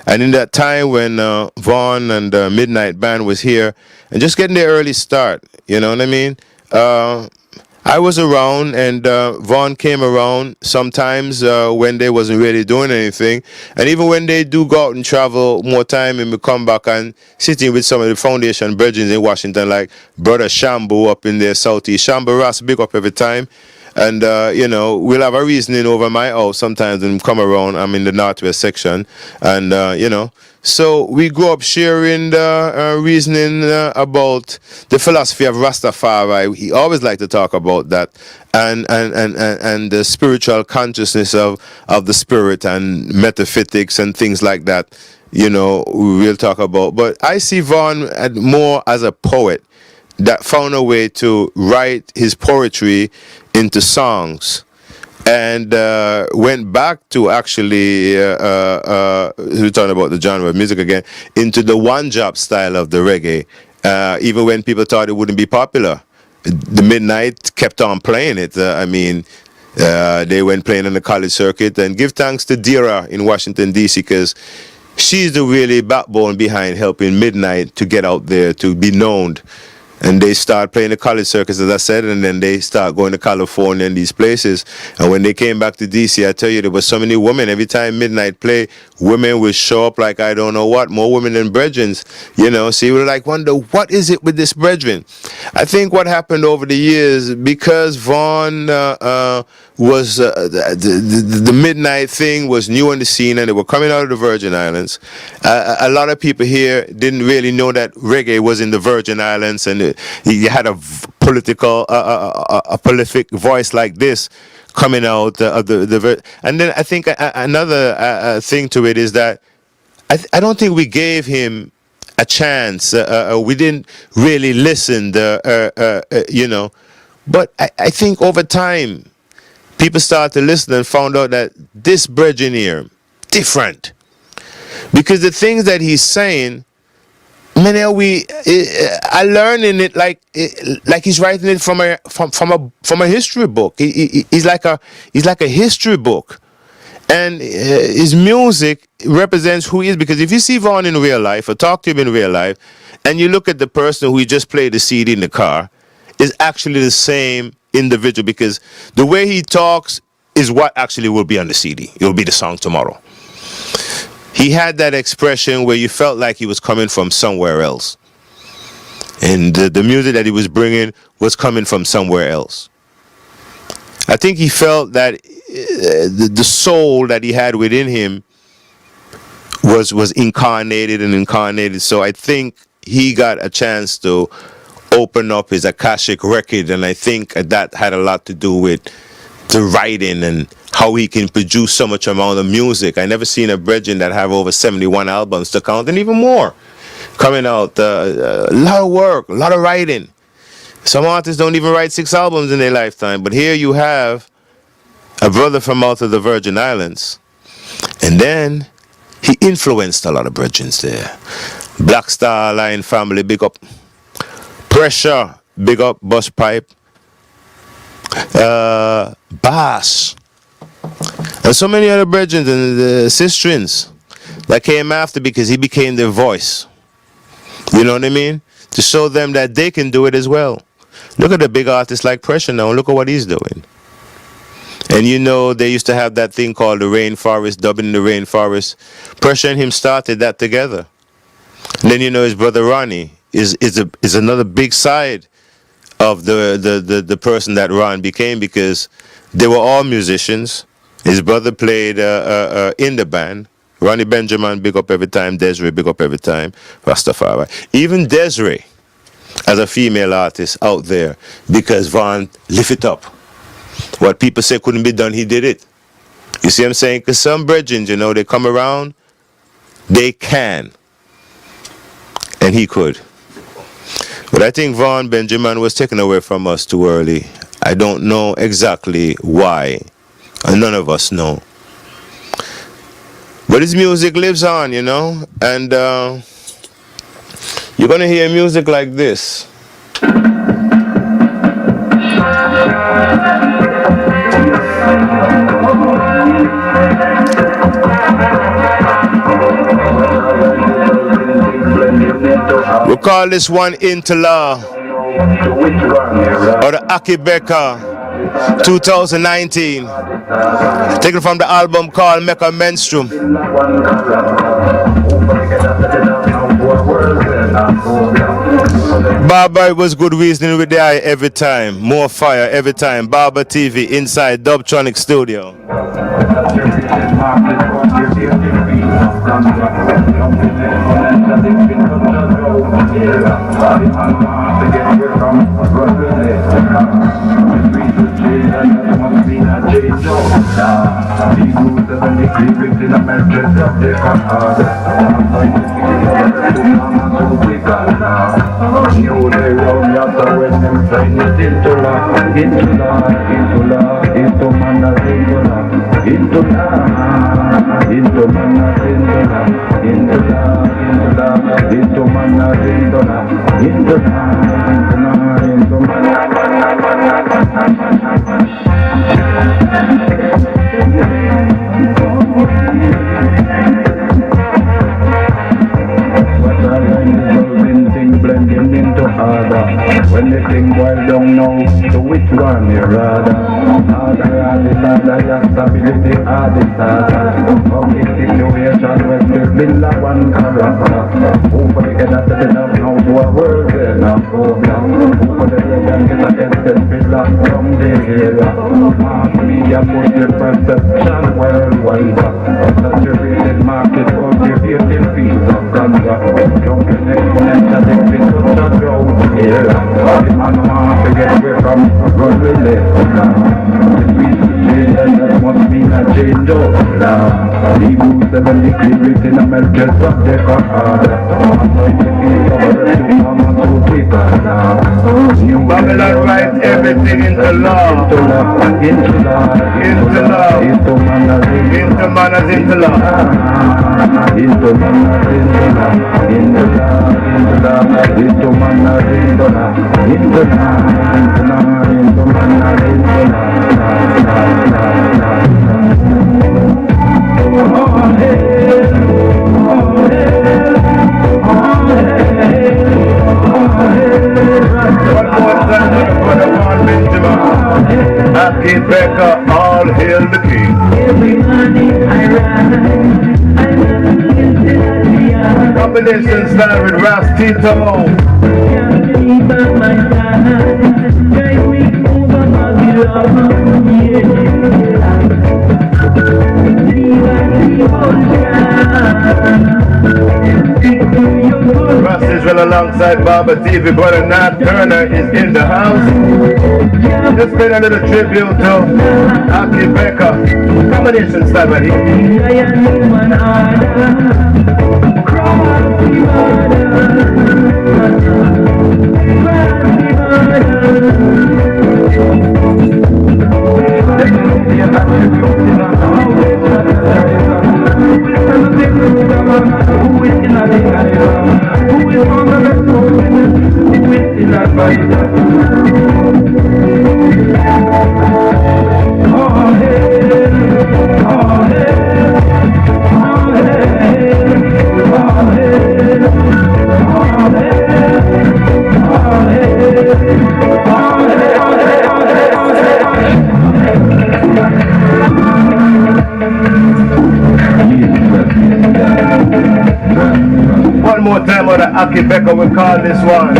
Speaker 3: and in that time when Vaughn and the Midnight Band was here, and just getting their early start, you know what I mean? I was around, and Vaughn came around sometimes when they wasn't really doing anything. And even when they do go out and travel more time and we come back and sitting with some of the foundation brethren in Washington, like Brother Shambu up in the Southeast. Shambu Ras, big up every time. And, we'll have a reasoning over my house sometimes and come around. I'm in the Northwest section. And, so we grew up sharing the reasoning about the philosophy of Rastafari. He always liked to talk about that. And the spiritual consciousness of the spirit and metaphysics and things like that, we'll talk about. But I see Vaughn more as a poet that found a way to write his poetry into songs, and went back to actually, we're talking about the genre of music again, into the one-job style of the reggae, even when people thought it wouldn't be popular. The Midnight kept on playing it. They went playing on the college circuit, and give thanks to Dira in Washington, D.C., because she's the really backbone behind helping Midnight to get out there, to be known. And they start playing the college circuits, as I said, and then they start going to California and these places. And when they came back to D.C., I tell you, there were so many women. Every time Midnight play, women would show up like I don't know what, more women than brethren. So you would like wonder, what is it with this brethren? I think what happened over the years, because Vaughn was the Midnight thing was new on the scene, and they were coming out of the Virgin Islands. A lot of people here didn't really know that reggae was in the Virgin Islands, and you had a political, a prolific voice like this coming out of the. And then I think another thing to it is that I don't think we gave him a chance. We didn't really listen. But I think over time, people started to listen and found out that this brethren here, different. Because the things that he's saying, I learning it like he's writing it from a history book. He's like a history book, and his music represents who he is. Because if you see Vaughn in real life or talk to him in real life, and you look at the person who just played the CD in the car, is actually the same individual, because the way he talks is what actually will be on the CD. It will be the song tomorrow. He had that expression where you felt like he was coming from somewhere else. And the music that he was bringing was coming from somewhere else. I think he felt that the soul that he had within him was incarnated. So I think he got a chance to open up his Akashic record, and I think that had a lot to do with the writing and how he can produce so much amount of music. I never seen a brethren that have over 71 albums to count, and even more coming out. A lot of work, a lot of writing. Some artists don't even write 6 albums in their lifetime, but here you have a brother from out of the Virgin Islands, and then he influenced a lot of brethren there. Black Star Line family, big up. Pressure, big up. Bus Pipe, Bass, and so many other brethren and the sisterins that came after, because he became their voice. You know what I mean? To show them that they can do it as well. Look at the big artists like Pressure now. Look at what he's doing. And you know, they used to have that thing called the Rainforest, dubbing the Rainforest. Pressure and him started that together. And then you know his brother Ronnie is another big side of the person that Ron became, because they were all musicians. His brother played in the band. Ronnie Benjamin, big up every time. Desiree, big up every time. Rastafari. Even Desiree, as a female artist out there, because Von lift it up. What people say couldn't be done, he did it. You see what I'm saying? Because some brethren, you know, they come around, they can. And he could. But I think Von Benjamin was taken away from us too early. I don't know exactly why. And none of us know. But his music lives on, you know. And you're going to hear music like this. We call this one Into Law, or the Akibeka 2019, taken from the album called Mecca Menstruum. Baba, it was good reasoning with the eye every time, more fire every time. Baba TV inside Dubtronic Studio.
Speaker 6: When the thing boils down now, so which one you rather? Stability are the starter of the situation when there's been like one character. Over the head after the love now to a world there now program. Over the head and get a headset pillar from the area. Mass media put your perception worldwide. Saturated market cultivating fields of ganja. Jumping exponential expense of growth here. The man wants to get away from run relay now. That must be a change of now. The boots and the cleavage in a melted subject of order.
Speaker 1: Babylon writes everything into law. Into law. Into manners into law. Into manners into law. Into manners into law. Into manners into law. Akibeka, all hail the king. Every morning I rise, combination style with Ras Tito. Ras Israel alongside Baba TV. Brother Nat Turner is in the house. Just paying a little tribute to Aki Becker. Combination style right here. One more time on the Aki Becker, we call this one.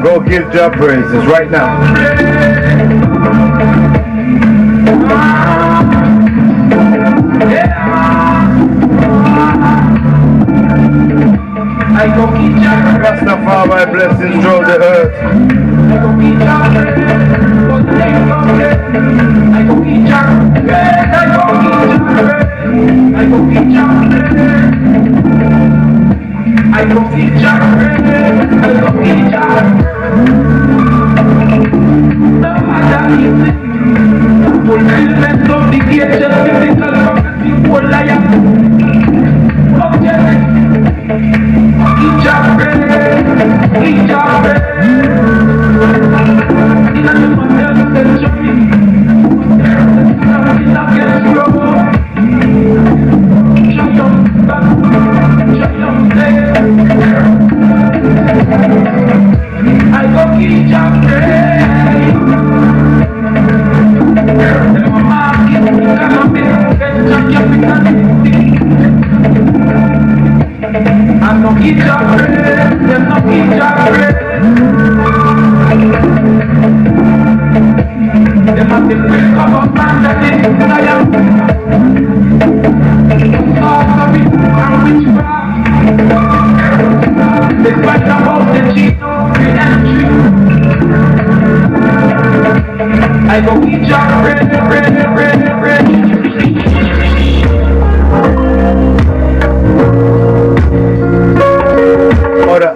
Speaker 1: Go give Jah praises right now. Rastafari blessings through the earth.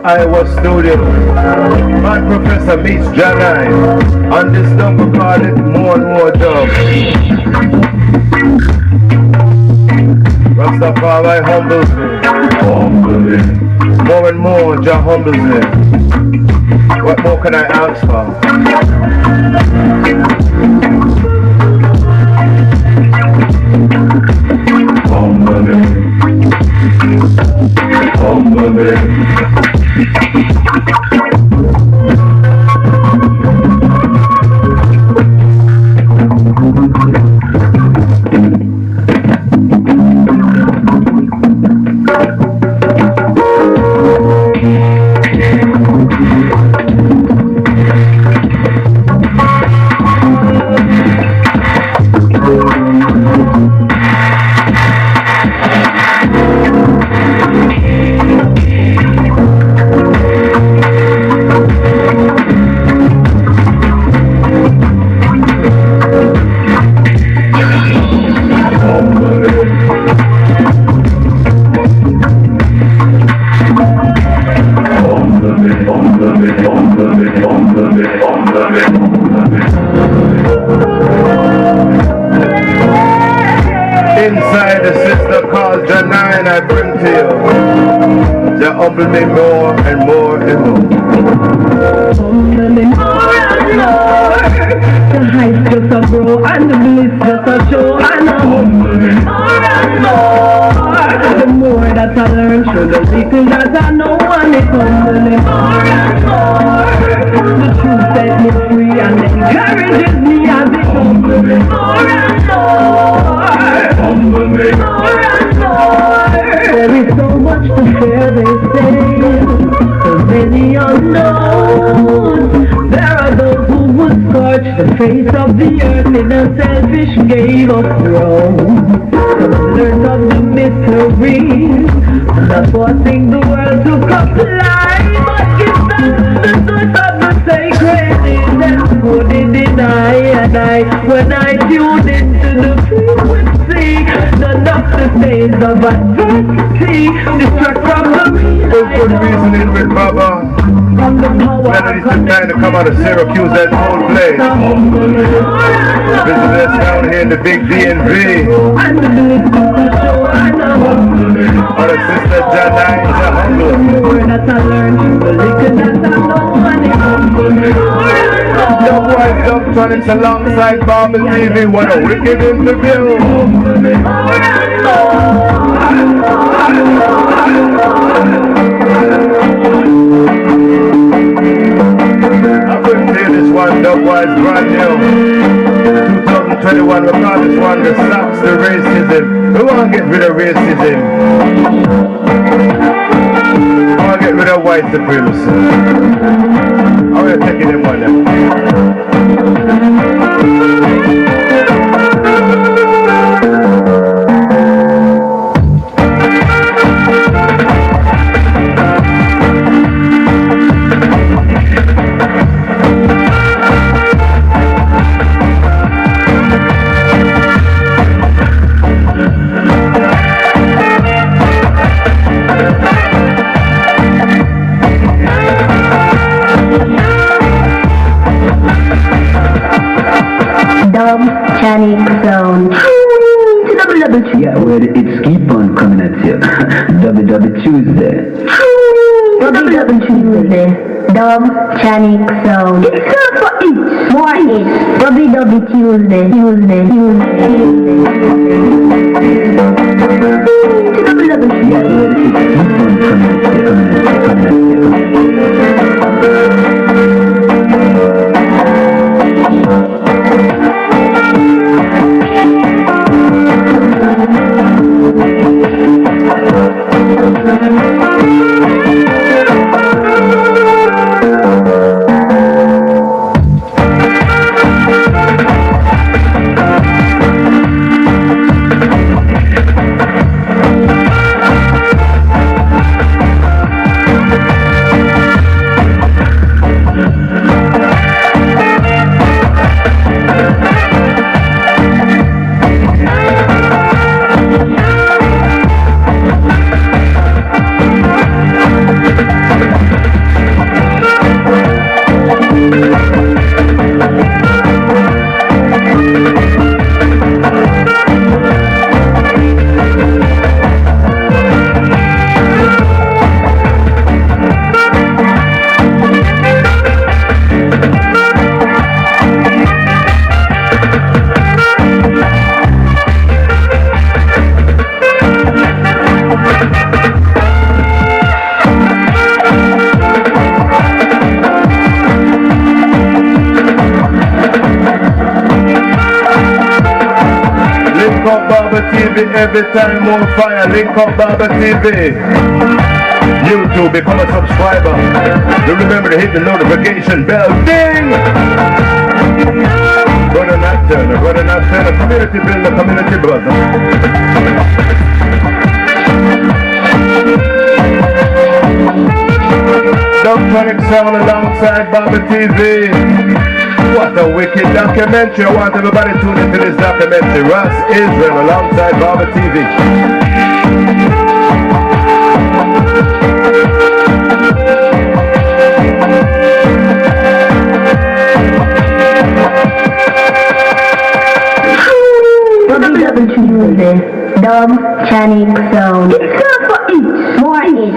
Speaker 1: Iowa studio. My professor meets Janai on this dub, we call it More and More Dub. Rastafari humbles me. More and more Jah humbles me. What more can I ask for? Humble me. Inside the sister called Janine, I bring to you. Jah humble me more and more and more.
Speaker 7: Humble me more and more. The heights just a grow and the bliss just a show. And humble me more and more. The more that I learn through the little that I know, and it humble me more and more. The truth set me free and encourages me as it humble me more and more. Humble me more and more. There is so much to share, they say. So many unknowns. There are face of the earth in a selfish game of thrones. Learn of the mystery, not forcing the world to comply, but give thanks to the source of the sacred is and couldn't deny. And when I tune into the frequency, none of the stains of adversity distract from the real.
Speaker 1: Good reasoning with Baba. Melody took time to come out of Syracuse at full play. Visit us down here in the big DNV. Our sister Jana is a Dubwise Dubtronics alongside Baba TV. What a wicked interview. I couldn't say this one, Dubwise brand new. 2021, we call this one the Socks the Racism. We want to get rid of racism. I want to get rid of white supremacy. I'm going to take it in one now.
Speaker 7: Sound.
Speaker 4: Yeah, well, it's keep on coming at you. Double Tuesday.
Speaker 7: Double Tuesday. Dub Chanic Sound. It's for each. More hits. Double Tuesday.
Speaker 4: Yeah, well, it's keep on coming at you. Every time more fire, link up Baba TV. YouTube, become a subscriber. Do remember to hit the notification bell. Ding! Brother Nat Turner, community builder, community brother. Dubtronic Sound alongside Baba TV. What a wicked documentary. I want everybody to tune into this documentary. Ras Israel alongside Baba TV.
Speaker 7: Double Tuesday. Dub Chanic Sound. It's for each. More hits.